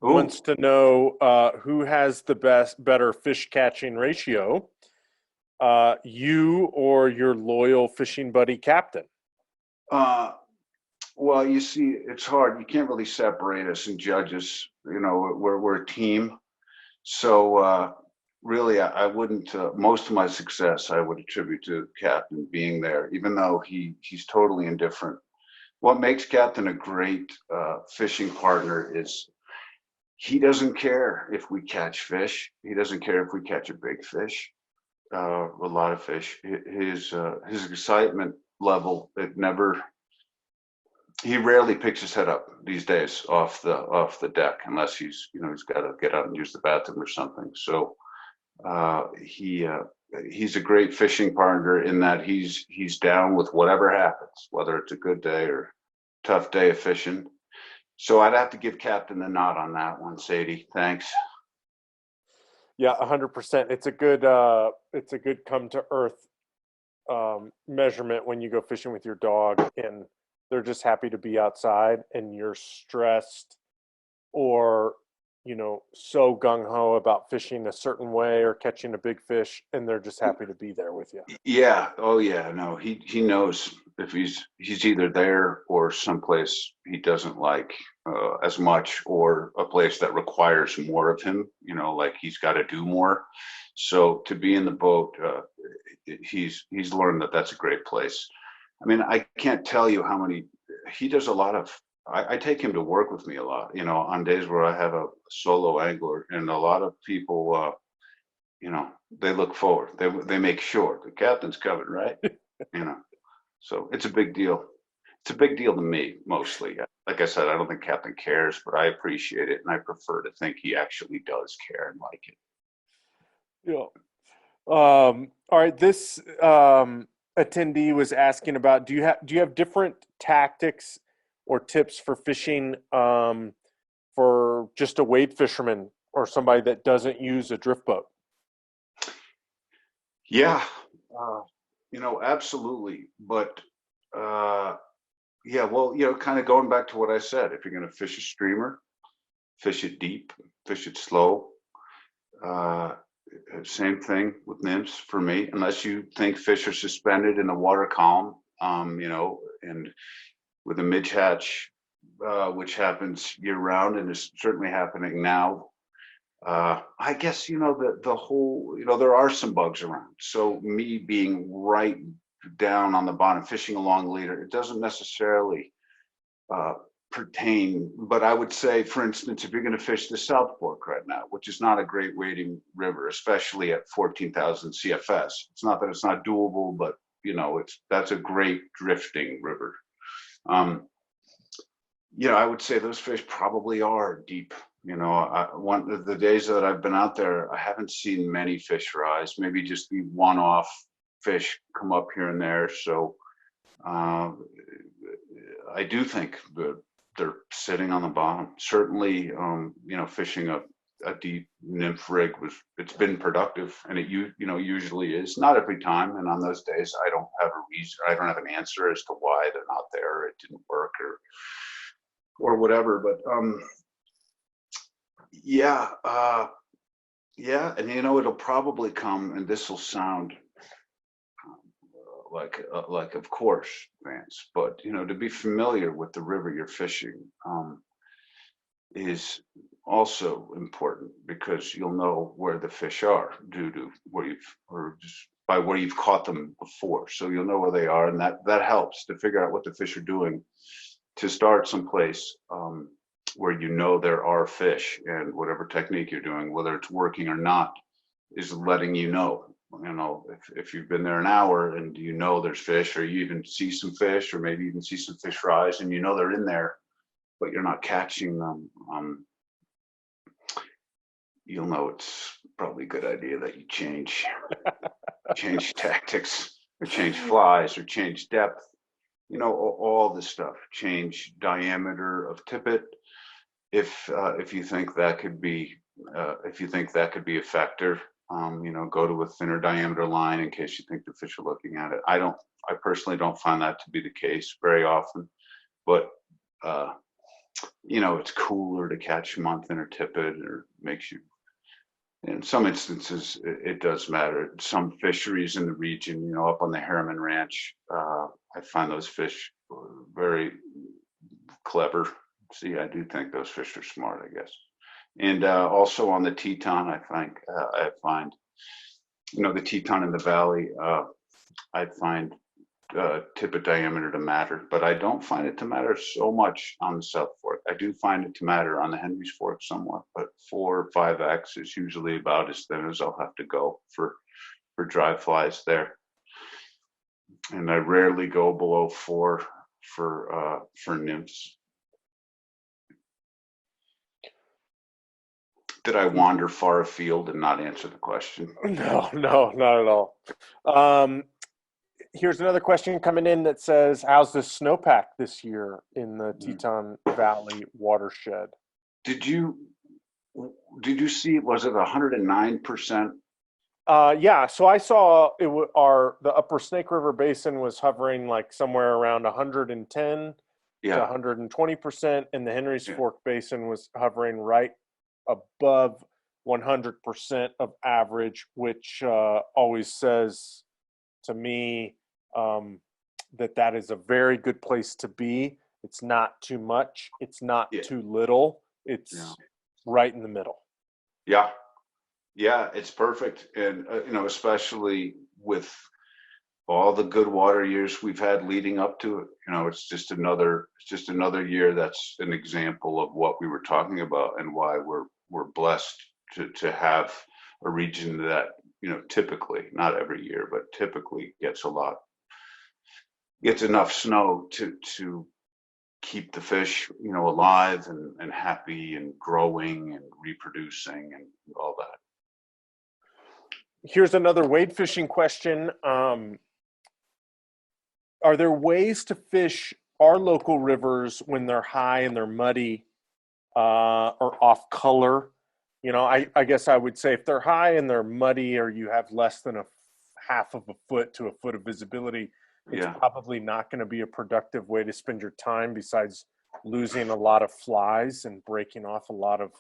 wants Oh, to know who has the better fish catching ratio, you or your loyal fishing buddy captain? uh, well, you see, it's hard. You can't really separate us and judge us. You know, we're a team. So really, I wouldn't. Most of my success I would attribute to Captain being there, even though he's totally indifferent. What makes Captain a great fishing partner is he doesn't care if we catch fish. He doesn't care if we catch a big fish, a lot of fish. His excitement level, it never. He rarely picks his head up these days off the deck unless he's got to get out and use the bathroom or something. So uh, he uh, he's a great fishing partner in that he's down with whatever happens, whether it's a good day or tough day of fishing. So I'd have to give Captain the nod on that one, Sadie. Thanks. Yeah, 100%. It's a good come to earth measurement when you go fishing with your dog and they're just happy to be outside and you're stressed or so gung-ho about fishing a certain way or catching a big fish and they're just happy to be there with you. Yeah. Oh yeah. No, he knows if he's either there or someplace he doesn't like as much, or a place that requires more of him. You know, like he's got to do more. So to be in the boat, he's learned that that's a great place. I mean, I can't tell you how many he does a lot of. I take him to work with me a lot. You know, on days where I have a solo angler, and a lot of people. You know, they look forward. They make sure the captain's coming, right? You know, so it's a big deal. It's a big deal to me mostly. Like I said, I don't think Captain cares, but I appreciate it, and I prefer to think he actually does care and like it. Yeah. All right. This attendee was asking about do you have different tactics or tips for fishing for just a wade fisherman or somebody that doesn't use a drift boat? Yeah, uh, absolutely. But uh, yeah, well, kind of going back to what I said, if you're going to fish a streamer, fish it deep, fish it slow. Uh, Same thing with nymphs for me, unless you think fish are suspended in a water column, and with a midge hatch, which happens year round and is certainly happening now. I guess, the whole, there are some bugs around. So me being right down on the bottom, fishing along leader, it doesn't necessarily uh, pertain. But I would say, for instance, if you're going to fish the South Fork right now, which is not a great wading river, especially at 14,000 CFS. It's not that it's not doable, but that's a great drifting river. Um, I would say those fish probably are deep. One of the days that I've been out there, I haven't seen many fish rise. Maybe just the one-off fish come up here and there. So uh, I do think that they're sitting on the bottom. Certainly, fishing a deep nymph rig it's been productive, and usually is. Not every time, and on those days, I don't have a reason. I don't have an answer as to why they're not there. It didn't work, or whatever. But yeah, yeah, and it'll probably come, and this will sound like of course, Vance, but to be familiar with the river you're fishing is also important, because you'll know where the fish are due to where you've or just by where you've caught them before. So you'll know where they are, and that helps to figure out what the fish are doing to start someplace where there are fish, and whatever technique you're doing, whether it's working or not, is letting you know. If you've been there an hour and there's fish, or you even see some fish, or maybe even see some fish rise, and they're in there, but you're not catching them, you'll know it's probably a good idea that you change tactics, or change flies, or change depth. All this stuff. Change diameter of tippet if you think that could be a factor. Go to a thinner diameter line in case you think the fish are looking at it. I personally don't find that to be the case very often, but it's cooler to catch monthon or tippet, or makes you, in some instances, it does matter. Some fisheries in the region, up on the Harriman Ranch, I find those fish very clever. See, I do think those fish are smart, I guess. And also on the Teton, I find, the Teton in the valley, I find tippet diameter to matter, but I don't find it to matter so much on the South Fork. I do find it to matter on the Henry's Fork somewhat, but 4 or 5X is usually about as thin as I'll have to go for dry flies there. And I rarely go below 4 for nymphs. Did I wander far afield and not answer the question? No, not at all. Here's another question coming in that says, how's the snowpack this year in the Teton Valley watershed? Did you see, was it 109%? Yeah, so I saw the upper Snake River Basin was hovering like somewhere around 110 to 120%, and the Henry's Fork Basin was hovering right above 100% of average, which always says to me that is a very good place to be. It's not too much, it's not too little, it's right in the middle. Yeah, it's perfect. And especially with all the good water years we've had leading up to it, it's just another year that's an example of what we were talking about, and why we're blessed to have a region that, typically, not every year, but typically gets enough snow to keep the fish, alive and happy and growing and reproducing and all that. Here's another wade fishing question. Are there ways to fish our local rivers when they're high and they're muddy or off color? I guess I would say if they're high and they're muddy, or you have less than a half of a foot to a foot of visibility, it's probably not going to be a productive way to spend your time, besides losing a lot of flies and breaking off a lot of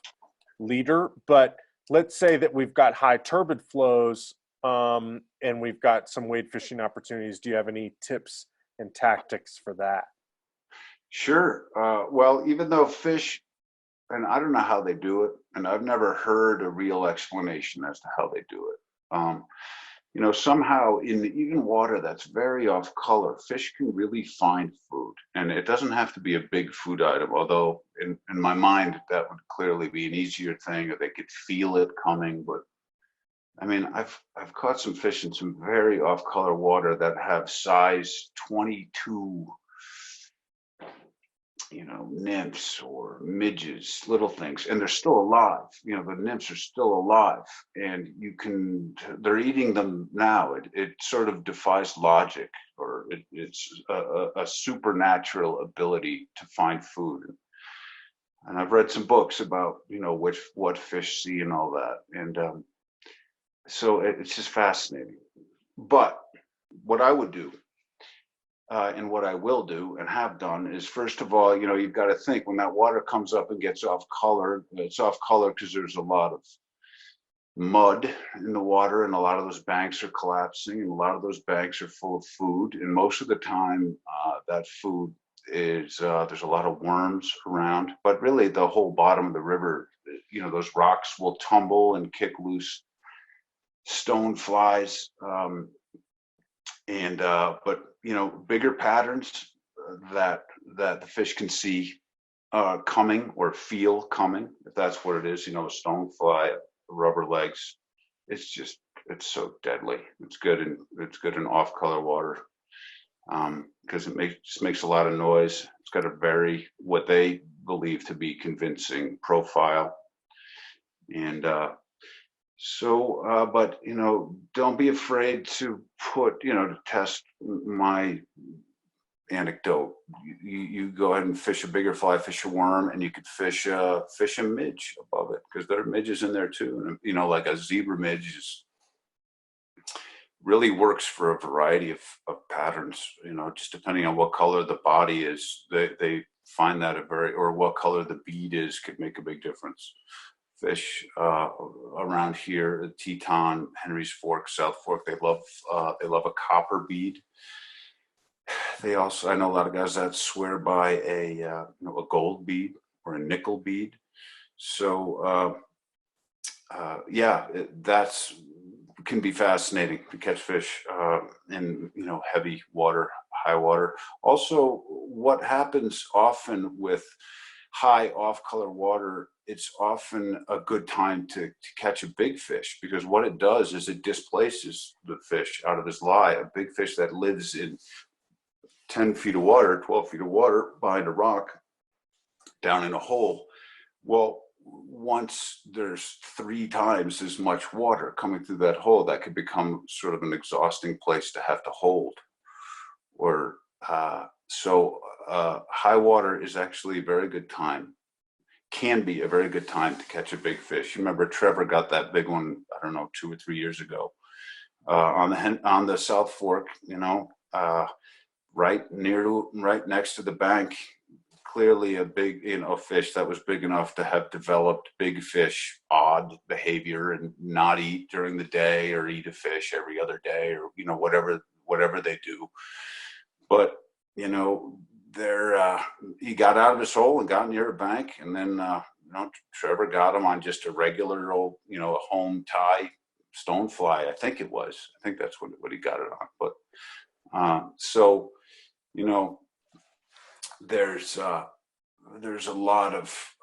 leader. But let's say that we've got high turbid flows and we've got some wade fishing opportunities. Do you have any tips and tactics for that? Sure. Well, even though fish, and I don't know how they do it, and I've never heard a real explanation as to how they do it. Somehow in even water that's very off color, fish can really find food, and it doesn't have to be a big food item. Although in my mind that would clearly be an easier thing, or they could feel it coming. But I mean, I've caught some fish in some very off color water that have size 22, nymphs or midges, little things, and they're still alive. The nymphs are still alive, and they're eating them now. It sort of defies logic, or it's a supernatural ability to find food. And I've read some books about, what fish see and all that. And so it's just fascinating. But what I would do, and what I will do and have done, is, first of all, you've got to think, when that water comes up and gets off color, it's off color because there's a lot of mud in the water, and a lot of those banks are collapsing, and a lot of those banks are full of food. And most of the time, that food is, there's a lot of worms around, but really the whole bottom of the river, those rocks will tumble and kick loose stone flies. But bigger patterns that the fish can see coming, or feel coming, if that's what it is, a stone fly, rubber legs, it's so deadly. It's good in off color water, because it makes a lot of noise. It's got a very, what they believe to be, convincing profile. And but don't be afraid to put, to test my anecdote. You go ahead and fish a bigger fly, fish a worm, and you could fish a midge above it, because there are midges in there too. And like a zebra midge really works for a variety of patterns, just depending on what color the body is. They find that or what color the bead is could make a big difference. Fish around here, Teton, Henry's Fork, South Fork, they love a copper bead. They also, I know a lot of guys that swear by a gold bead or a nickel bead. So yeah, that's can be fascinating to catch fish in heavy water, high water. Also, what happens often with high off-color water, it's often a good time to catch a big fish, because what it does is it displaces the fish out of his lie. A big fish that lives in 10 feet of water, 12 feet of water behind a rock down in a hole. Well, once there's 3 times as much water coming through that hole, that could become sort of an exhausting place to have to hold. Or so high water is actually a very good time, can be a very good time to catch a big fish. You remember Trevor got that big one, I don't know, 2 or 3 years ago on the South Fork, right next to the bank. Clearly a big, fish that was big enough to have developed big fish odd behavior and not eat during the day, or eat a fish every other day, or whatever they do. But he got out of his hole and got near a bank, and then Trevor got him on just a regular old home tie stonefly. I think that's what he got it on. But so there's a lot of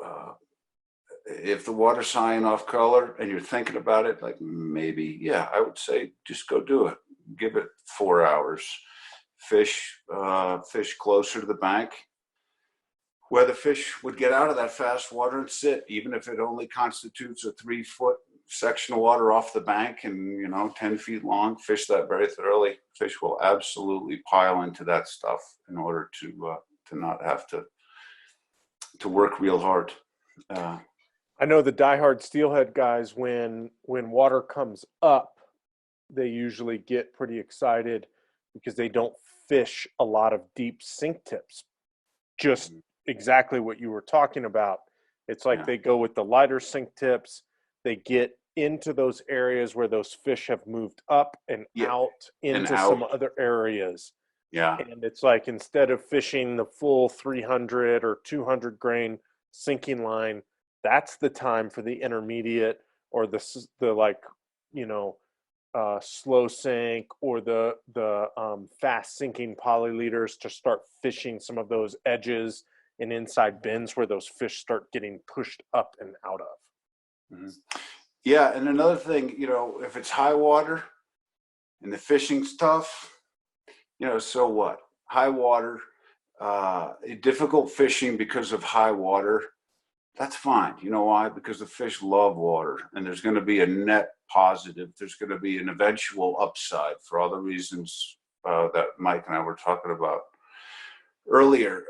if the water's cyan off color and you're thinking about it, like maybe, yeah, I would say just go do it. Give it 4 hours. Fish closer to the bank, where the fish would get out of that fast water and sit, even if it only constitutes a 3-foot section of water off the bank and 10 feet long. Fish that very thoroughly. Fish will absolutely pile into that stuff in order to not have to work real hard. I know the diehard steelhead guys, when water comes up, they usually get pretty excited because they don't fish a lot of deep sink tips. Just exactly what you were talking about. It's like they go with the lighter sink tips. They get into those areas where those fish have moved up and out into some other areas. Yeah. And it's like, instead of fishing the full 300 or 200 grain sinking line, that's the time for the intermediate or the slow sink or the fast sinking polyleters to start fishing some of those edges and inside bins where those fish start getting pushed up and out of. Mm-hmm. Yeah, and another thing, if it's high water and the fishing's tough, so what? High water, difficult fishing because of high water, that's fine. You know why? Because the fish love water, and there's going to be a net positive. There's going to be an eventual upside for all the reasons that Mike and I were talking about earlier.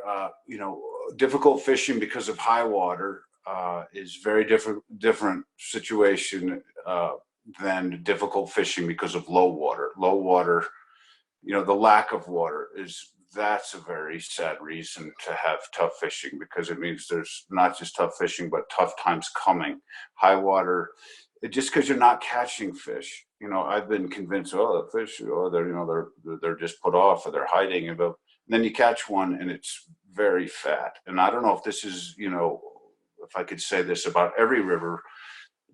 Difficult fishing because of high water is very different situation than difficult fishing because of low water. Low water, the lack of water that's a very sad reason to have tough fishing, because it means there's not just tough fishing, but tough times coming. High water, just because you're not catching fish, I've been convinced, the fish, they're just put off, or they're hiding, and then you catch one and it's very fat. And I don't know if this is, if I could say this about every river,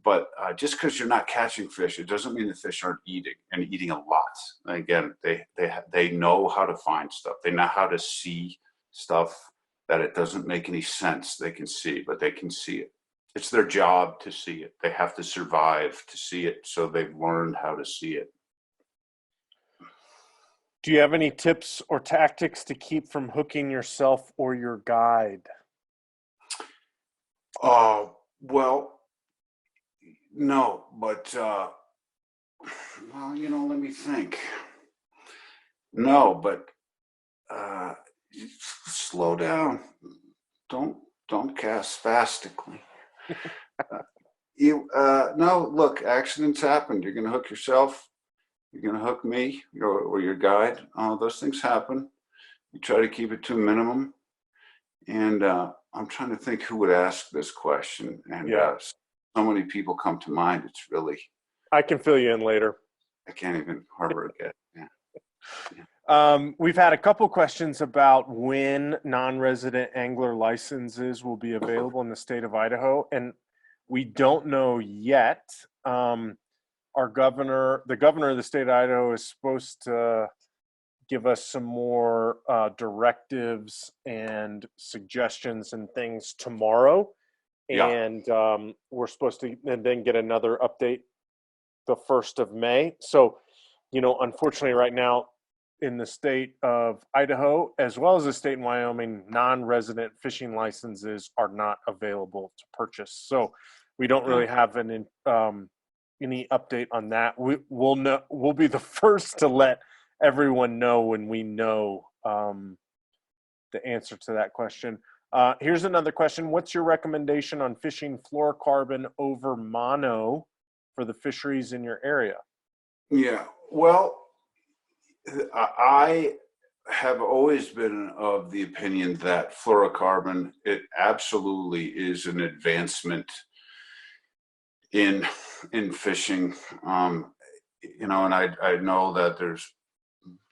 but just because you're not catching fish, it doesn't mean the fish aren't eating, and eating a lot. And again, they know how to find stuff. They know how to see stuff that it doesn't make any sense. They can see, but they can see it. It's their job to see it. They have to survive to see it, so they've learned how to see it. Do you have any tips or tactics to keep from hooking yourself or your guide? Well, no, but let me think. No, but slow down. Don't cast spastically. No, look, accidents happen. You're going to hook yourself. you're going to hook me or your guide. Those things happen. You try to keep it to a minimum. And I'm trying to think who would ask this question. And Yeah, so many people come to mind. It's really, I can fill you in later. I can't even harbor a guess. Yeah. We've had a couple questions about when non-resident angler licenses will be available in the state of Idaho, and we don't know yet. The governor of the state of Idaho is supposed to give us some more directives and suggestions and things tomorrow. Yeah. And we're supposed to and then get another update the 1st of May. So, unfortunately right now in the state of Idaho, as well as the state in Wyoming, non-resident fishing licenses are not available to purchase. So we don't really have any update on that. We'll be the first to let everyone know when we know the answer to that question. Here's another question. What's your recommendation on fishing fluorocarbon over mono for the fisheries in your area? Yeah. Well, I have always been of the opinion that fluorocarbon, it absolutely is an advancement in fishing. And I know that there's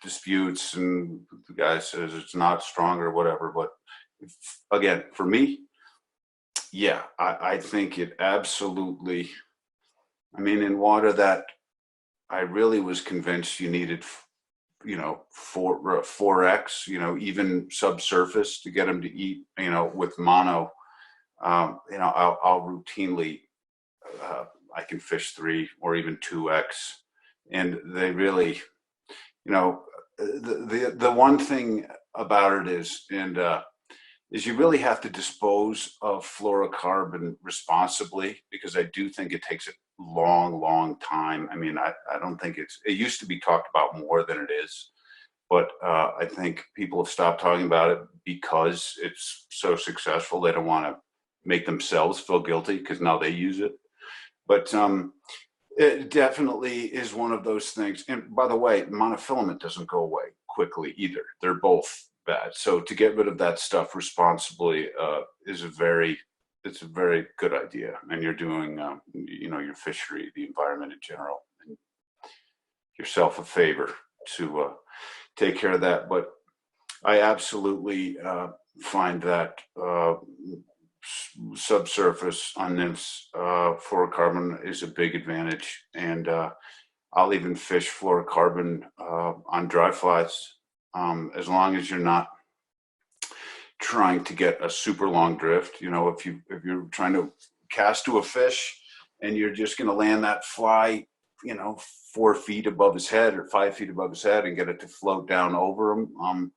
disputes and the guy says it's not strong or whatever, but again, for me, yeah, I think it absolutely, in water that I really was convinced you needed, 4x, even subsurface to get them to eat, with mono. I'll routinely, I can fish 3 or even 2x, and they really, the one thing about it is, is you really have to dispose of fluorocarbon responsibly, because I do think it takes a long time. I don't think it used to be talked about more than it is, but I think people have stopped talking about it because it's so successful. They don't want to make themselves feel guilty because now they use it. But it definitely is one of those things. And by the way, monofilament doesn't go away quickly either. They're both bad. So to get rid of that stuff responsibly is a very good idea. And you're doing, your fishery, the environment in general, and yourself a favor to take care of that. But I absolutely find that subsurface on this fluorocarbon is a big advantage. And I'll even fish fluorocarbon on dry flies, as long as you're not trying to get a super long drift. If you're trying to cast to a fish and you're just going to land that fly, 4 feet above his head or 5 feet above his head and get it to float down over him,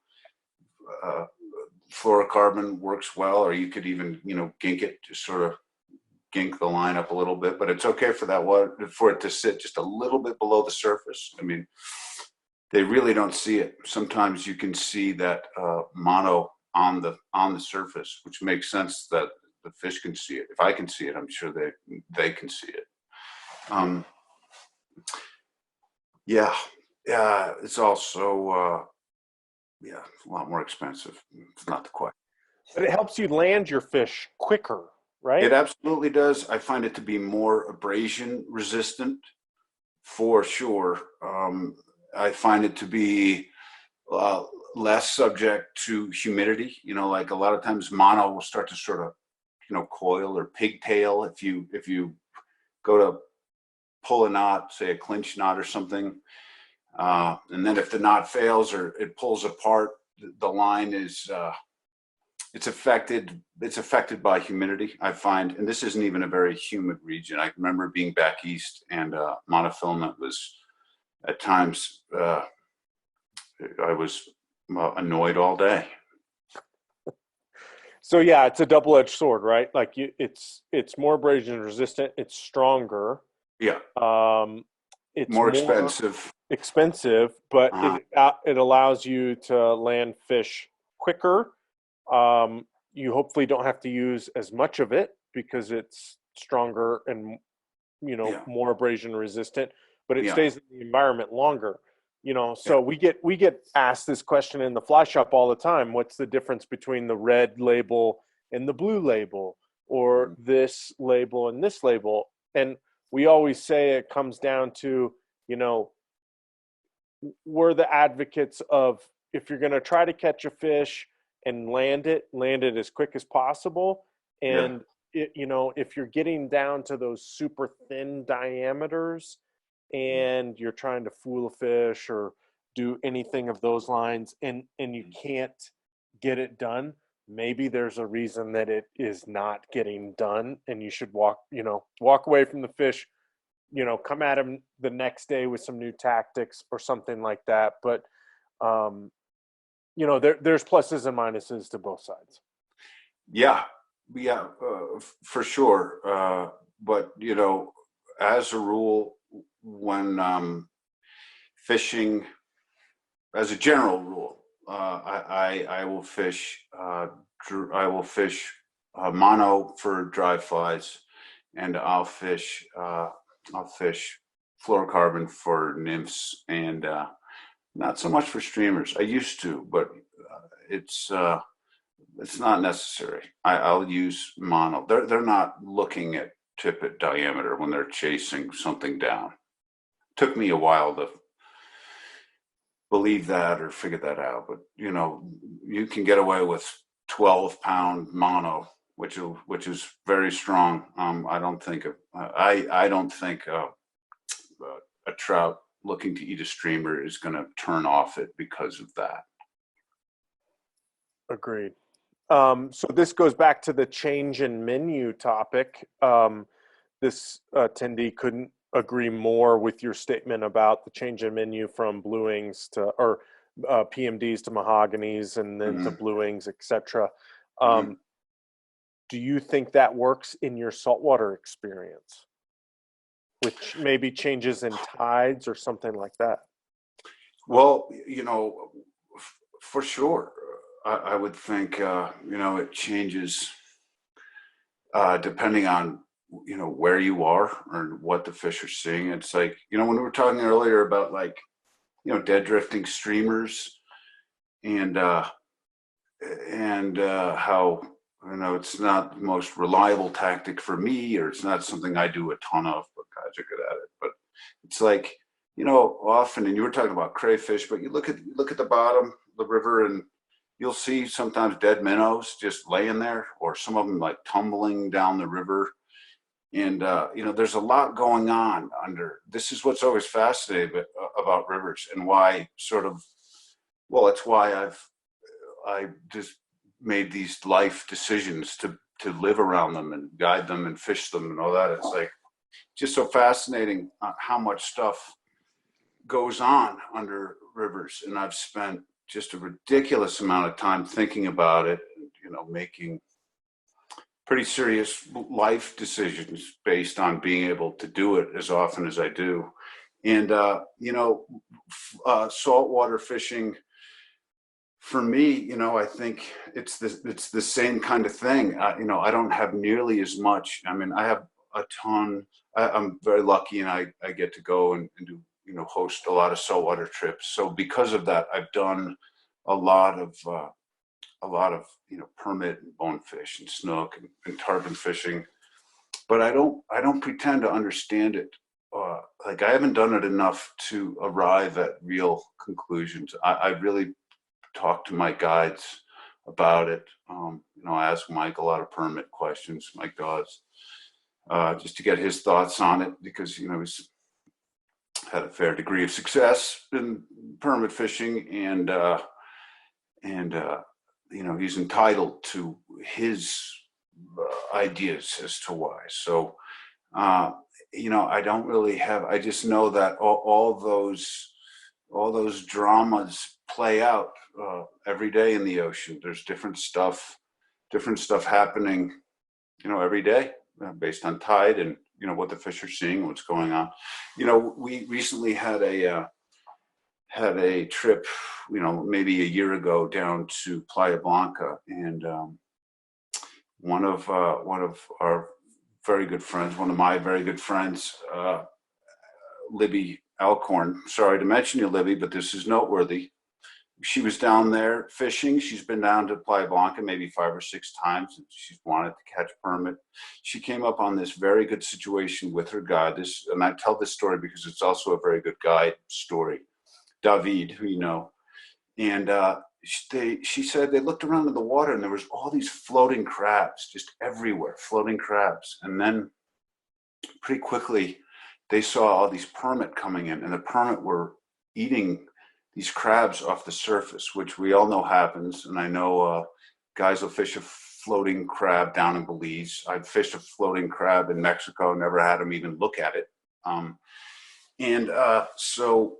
fluorocarbon works well. Or you could even, gink it, just sort of gink the line up a little bit, but it's okay for that water, for it to sit just a little bit below the surface. They really don't see it. Sometimes you can see that mono on the surface, which makes sense that the fish can see it. If I can see it, I'm sure they can see it. It's also a lot more expensive. It's not the question. But it helps you land your fish quicker, right? It absolutely does. I find it to be more abrasion resistant, for sure. I find it to be less subject to humidity. Like a lot of times mono will start to sort of, coil or pigtail if you go to pull a knot, say a clinch knot or something. And then if the knot fails or it pulls apart, the line is it's affected by humidity, I find. And this isn't even a very humid region. I remember being back east, and monofilament was at times I was annoyed all day. So yeah, it's a double-edged sword, right? Like it's more abrasion resistant. It's stronger. Yeah. It's more expensive. But it allows you to land fish quicker. You hopefully don't have to use as much of it because it's stronger and more abrasion resistant. but it Yeah. stays in the environment longer. So we get asked this question in the fly shop all the time. What's the difference between the red label and the blue label, or this label and this label? And we always say it comes down to, we're the advocates of, if you're going to try to catch a fish and land it as quick as possible. Yeah. And if you're getting down to those super thin diameters and you're trying to fool a fish or do anything of those lines, and you can't get it done, maybe there's a reason that it is not getting done, and you should walk away from the fish, come at him the next day with some new tactics or something like that. But there's pluses and minuses to both sides. Yeah, for sure. But as a rule, when fishing, as a general rule, I will fish. I will fish mono for dry flies, and I'll fish fluorocarbon for nymphs, and not so much for streamers. I used to, but it's not necessary. I'll use mono. They're not looking at tippet diameter when they're chasing something down. Took me a while to believe that or figure that out, but you can get away with 12-pound mono, which is very strong. I don't think a trout looking to eat a streamer is going to turn off it because of that. Agreed. So this goes back to the change in menu topic. This attendee couldn't agree more with your statement about the change in menu from blue wings to, or PMDs to mahoganies, and then to blue wings, etc. Do you think that works in your saltwater experience, which maybe changes in tides or something like that? Well, for sure. I would think, it changes depending on, where you are or what the fish are seeing. It's like, when we were talking earlier about like, dead drifting streamers and how, it's not the most reliable tactic for me, or it's not something I do a ton of, but guys are good at it. But it's like, often, and you were talking about crayfish, but you look at the bottom of the river, and you'll see sometimes dead minnows just laying there, or some of them like tumbling down the river. And, there's a lot going on under. This is what's always fascinating about rivers, and why it's why I just made these life decisions to live around them and guide them and fish them and all that. It's like just so fascinating how much stuff goes on under rivers. And I've spent just a ridiculous amount of time thinking about it, making pretty serious life decisions based on being able to do it as often as I do. And, saltwater fishing, for me, I think it's the same kind of thing. I don't have nearly as much. I mean, I have a ton. I'm very lucky, and I get to go and do, host a lot of saltwater trips. So because of that, I've done a lot of permit and bonefish and snook and tarpon fishing, but I don't pretend to understand it. Like, I haven't done it enough to arrive at real conclusions. I really talk to my guides about it. I ask Mike a lot of permit questions. Mike does, just to get his thoughts on it, because he's had a fair degree of success in permit fishing, and he's entitled to his ideas as to why. So I don't really have. I just know that all those dramas play out every day in the ocean. There's different stuff happening, every day based on tide and what the fish are seeing, what's going on. We recently had a trip, maybe a year ago, down to Playa Blanca, and one of our very good friends, one of my very good friends, Libby Alcorn. Sorry to mention you, Libby, but this is noteworthy. She was down there fishing. She's been down to Playa Blanca maybe 5 or 6 times. She's wanted to catch permit. She came up on this very good situation with her guide. And I tell this story because it's also a very good guide story. David, who you know, and she said they looked around in the water and there was all these floating crabs just everywhere, floating crabs. And then pretty quickly they saw all these permit coming in, and the permit were eating these crabs off the surface, which we all know happens. And I know guys will fish a floating crab down in Belize. I've fished a floating crab in Mexico, never had them even look at it. So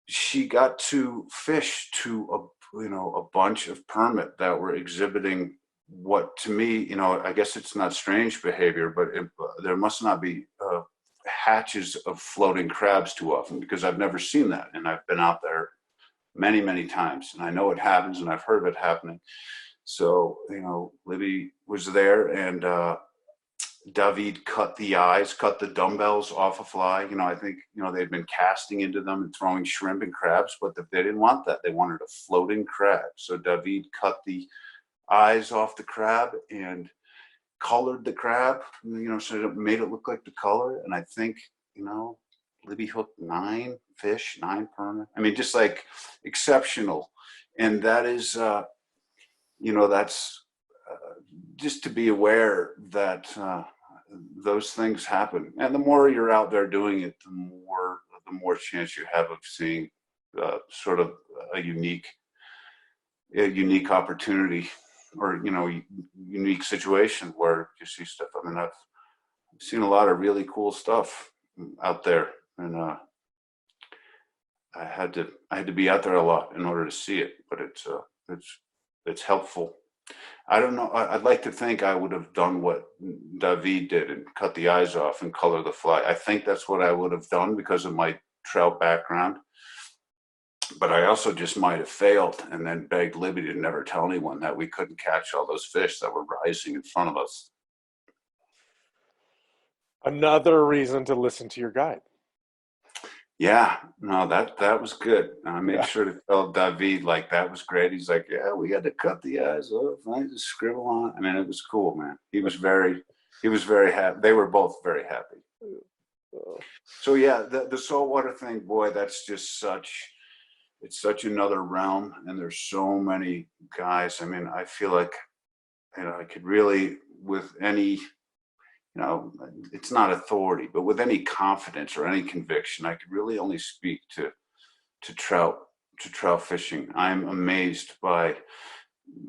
she got to fish to a bunch of permit that were exhibiting what, to me, I guess it's not strange behavior, but there must not be hatches of floating crabs too often, because I've never seen that. And I've been out there many, many times, and I know it happens, and I've heard of it happening. So, Libby was there, and David cut the dumbbells off a fly. I think, they'd been casting into them and throwing shrimp and crabs, but they didn't want that. They wanted a floating crab. So David cut the eyes off the crab and colored the crab, so it made it look like the color. And I think, Libby hooked 9 fish, 9 permit. I mean, just like exceptional. And that is, that's just to be aware that those things happen. And the more you're out there doing it, the more chance you have of seeing sort of a unique opportunity, or unique situation where you see stuff. I mean, I've seen a lot of really cool stuff out there, and I had to be out there a lot in order to see it. But it's helpful. I don't know. I'd like to think I would have done what David did and cut the eyes off and color the fly. I think that's what I would have done because of my trout background. But I also just might have failed and then begged Libby to never tell anyone that we couldn't catch all those fish that were rising in front of us. Another reason to listen to your guide. Yeah, no, that was good. I made sure to tell David, like, that was great. He's like, yeah, we had to cut the eyes off. I just scribble on. I mean, it was cool, man. He was very happy. They were both very happy. So yeah, the saltwater thing, boy, that's just it's such another realm, and there's so many guys. I mean, I feel like, I could really, with any, it's not authority, but with any confidence or any conviction, I could really only speak to trout fishing. I'm amazed by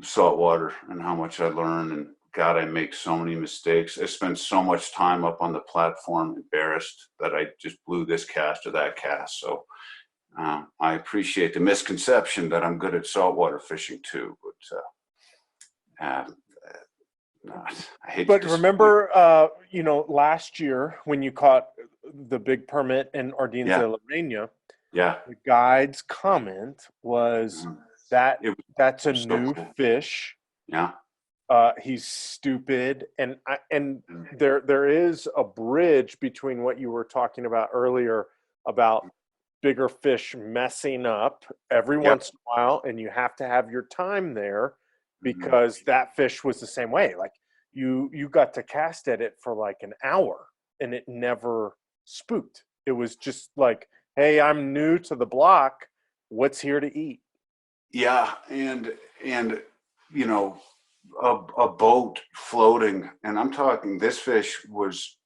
saltwater and how much I learn, and God, I make so many mistakes. I spend so much time up on the platform embarrassed that I just blew this cast or that cast. So I appreciate the misconception that I'm good at saltwater fishing too, but I hate. But remember, last year when you caught the big permit in Ardines de la Reina, the guide's comment was that's a new fish. Yeah. He's stupid, and there is a bridge between what you were talking about earlier about bigger fish messing up every once in a while, and you have to have your time there, because that fish was the same way. Like you got to cast at it for like an hour and it never spooked. It was just like, hey, I'm new to the block, what's here to eat? Yeah. And a boat floating, and I'm talking, this fish was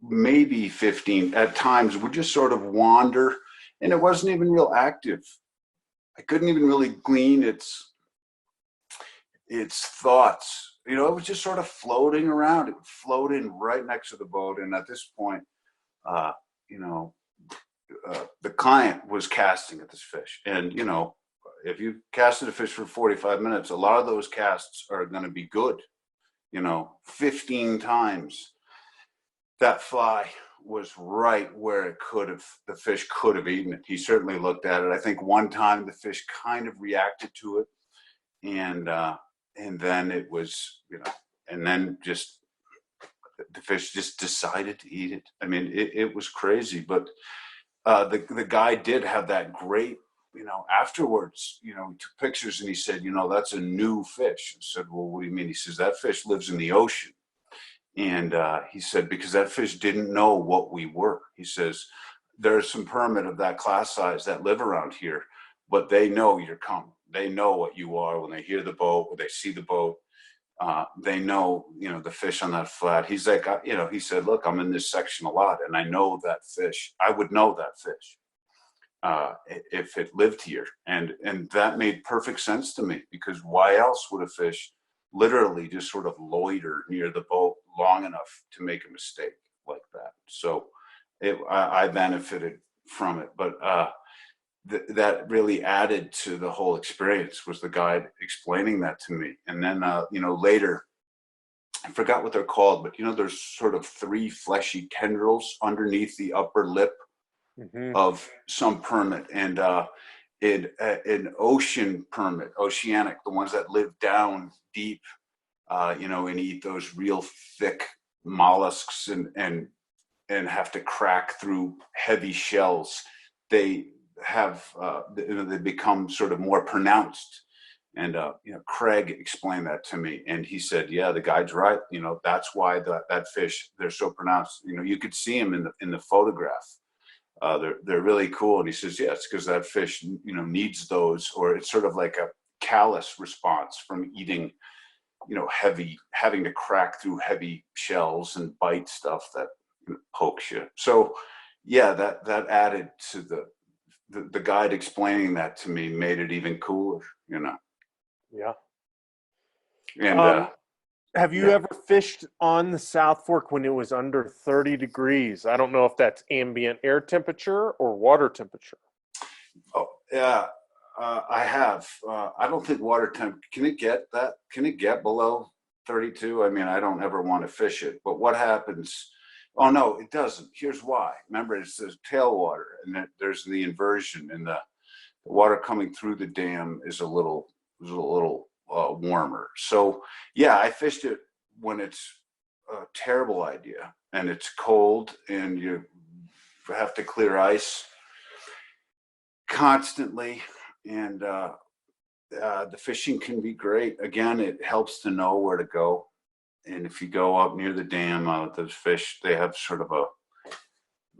maybe 15 at times, would just sort of wander, and it wasn't even real active. I couldn't even really glean its thoughts. It was just sort of floating around. It would float in right next to the boat, and at this point, the client was casting at this fish, and if you casted a fish for 45 minutes, a lot of those casts are going to be good. 15 times that fly was right where the fish could have eaten it. He certainly looked at it. I think one time the fish kind of reacted to it, and then it was, and then just the fish just decided to eat it. I mean, it was crazy, but the guy did have that great, afterwards, he took pictures and he said, that's a new fish. I said, well, what do you mean? He says, that fish lives in the ocean. And he said, because that fish didn't know what we were. He says, there's some permit of that class size that live around here, but they know you're coming. They know what you are when they hear the boat, when they see the boat. They know, the fish on that flat. He's like, he said, look, I'm in this section a lot, and I know that fish. I would know that fish if it lived here. And that made perfect sense to me, because why else would a fish literally just sort of loiter near the boat long enough to make a mistake like that? So I benefited from it. But that really added to the whole experience, was the guide explaining that to me. And then, later, I forgot what they're called, but, there's sort of 3 fleshy tendrils underneath the upper lip of some permit. And an ocean permit, oceanic, the ones that live down deep, and eat those real thick mollusks and have to crack through heavy shells, they have they become sort of more pronounced. And Craig explained that to me, and he said, yeah, the guide's right. That's why that fish, they're so pronounced. You could see them in the photograph. They're really cool. And he says, yeah, it's because that fish needs those, or it's sort of like a callus response from eating having to crack through heavy shells and bite stuff that pokes you. So yeah, that added to the guide explaining that to me, made it even cooler. Yeah. And have you ever fished on the South Fork when it was under 30 degrees? I don't know if that's ambient air temperature or water temperature. Oh yeah, I have. I don't think water temp, can it get that? Can it get below 32? I mean, I don't ever want to fish it, but what happens? Oh no, it doesn't. Here's why. Remember, it's the tailwater, and there's the inversion, and the water coming through the dam is a little warmer. So yeah, I fished it when it's a terrible idea and it's cold and you have to clear ice constantly, and the fishing can be great. Again, it helps to know where to go. And if you go up near the dam, those fish, they have sort of a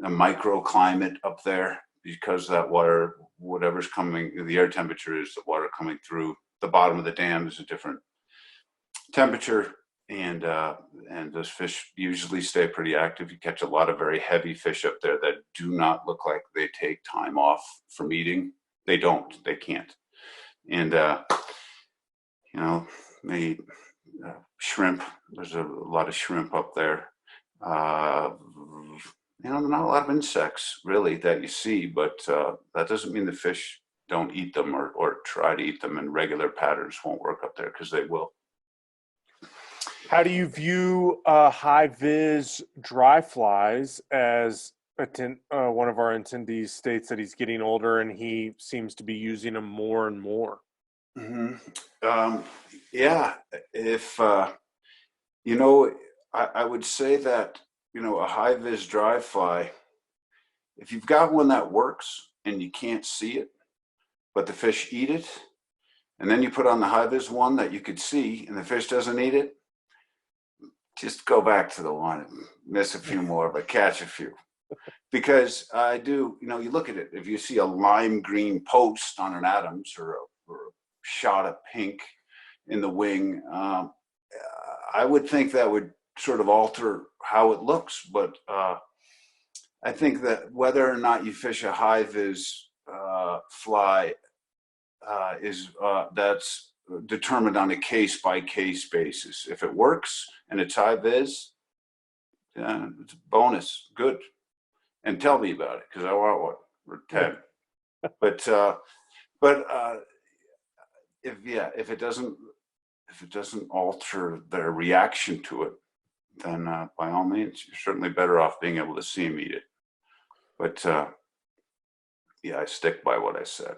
microclimate up there, because that water, whatever's coming, the air temperature is the water coming through the bottom of the dam is a different temperature. And those fish usually stay pretty active. You catch a lot of very heavy fish up there that do not look like they take time off from eating. They don't, they can't. And, they eat shrimp. There's a lot of shrimp up there. Not a lot of insects really that you see, but that doesn't mean the fish don't eat them or try to eat them, and regular patterns won't work up there, because they will. How do you view high vis dry flies? As one of our attendees states that he's getting older and he seems to be using them more and more. Yeah, if I would say that a high vis dry fly, if you've got one that works and you can't see it, but the fish eat it, and then you put on the high vis one that you could see and the fish doesn't eat it, just go back to the one and miss a few more, but catch a few. Because I do, you look at it, if you see a lime green post on an Adams or a shot of pink in the wing, I would think that would sort of alter how it looks. But I think that whether or not you fish a high vis fly that's determined on a case by case basis. If it works and it's high vis, it's a bonus, good. And tell me about it, because I want one or 10. But if it doesn't alter their reaction to it, then by all means, you're certainly better off being able to see them eat it. But I stick by what I said.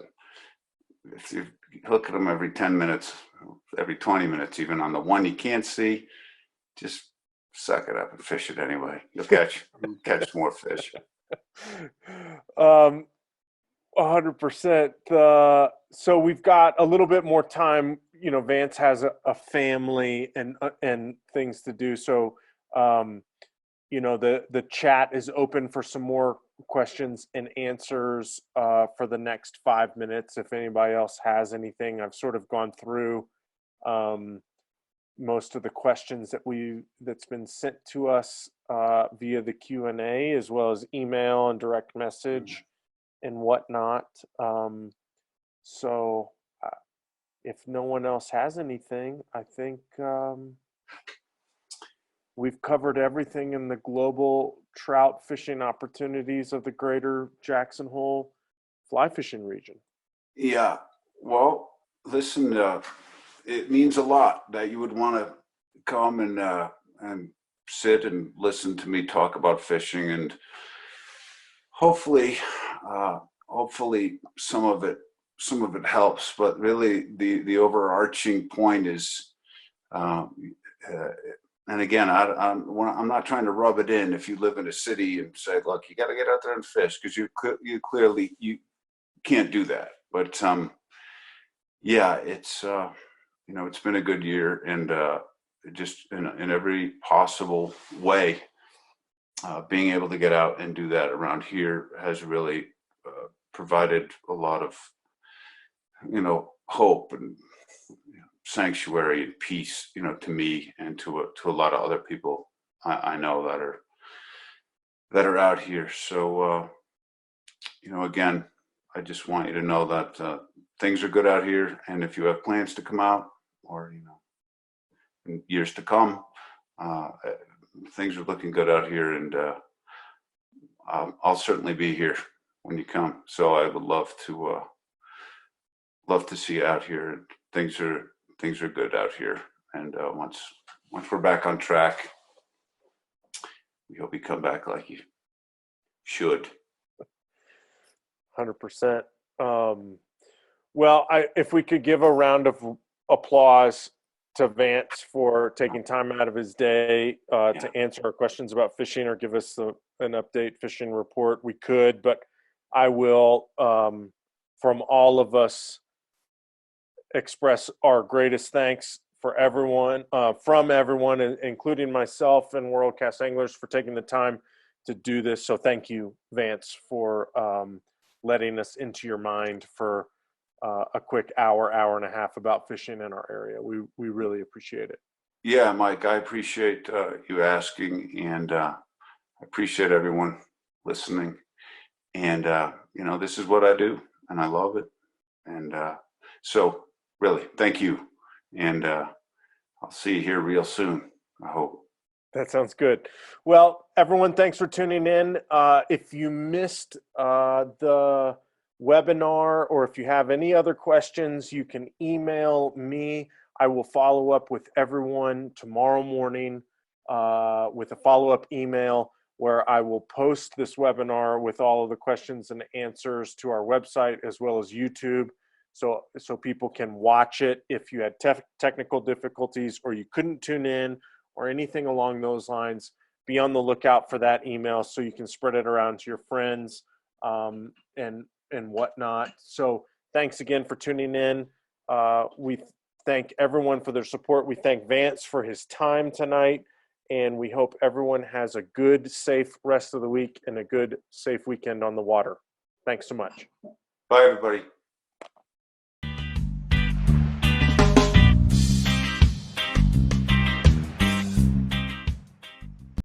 If you look at them every 10 minutes, every 20 minutes, even on the one you can't see, just suck it up and fish it anyway. You'll catch more fish. Um, 100%. So we've got a little bit more time. You know, Vance has a family and things to do. So, you know, the chat is open for some more questions and answers for the next 5 minutes. If anybody else has anything, I've sort of gone through most of the questions that's been sent to us via the Q&A, as well as email and direct message and whatnot. So if no one else has anything, I think we've covered everything in the global trout fishing opportunities of the greater Jackson Hole fly fishing region. Yeah. Well, listen, it means a lot that you would want to come and sit and listen to me talk about fishing, and hopefully, hopefully some of it helps. But really, the overarching point is, and again, I'm not trying to rub it in. If you live in a city and say, look, you got to get out there and fish, because you clearly you can't do that. But yeah, it's you know, it's been a good year, and just in every possible way, being able to get out and do that around here has really provided a lot of, you know, hope and, you know, sanctuary and peace, you know, to me and to a lot of other people I know that are out here. So you know, again, I just want you to know that things are good out here, and if you have plans to come out, or, you know, in years to come, things are looking good out here, and I'll certainly be here when you come. So I would love to see you out here. Things are good out here, and once we're back on track, we hope you come back like you should. 100%. Well, if we could give a round of applause to Vance for taking time out of his day to answer our questions about fishing or give us an update fishing report, we could, but I will, from all of us, express our greatest thanks for everyone, from everyone, including myself and WorldCast Anglers, for taking the time to do this. So thank you, Vance, for letting us into your mind for a quick hour and a half about fishing in our area. We really appreciate it. Yeah, Mike, I appreciate you asking, and I appreciate everyone listening. And you know, this is what I do, and I love it. And so, really, thank you. And I'll see you here real soon, I hope. That sounds good. Well, everyone, thanks for tuning in. If you missed the webinar, or if you have any other questions, you can email me. I will follow up with everyone tomorrow morning with a follow-up email where I will post this webinar with all of the questions and answers to our website as well as YouTube, so people can watch it if you had technical difficulties or you couldn't tune in or anything along those lines. Be on the lookout for that email so you can spread it around to your friends and whatnot. So thanks again for tuning in. We thank everyone for their support. We thank Vance for his time tonight, and we hope everyone has a good, safe rest of the week and a good, safe weekend on the water. Thanks so much. Bye, everybody.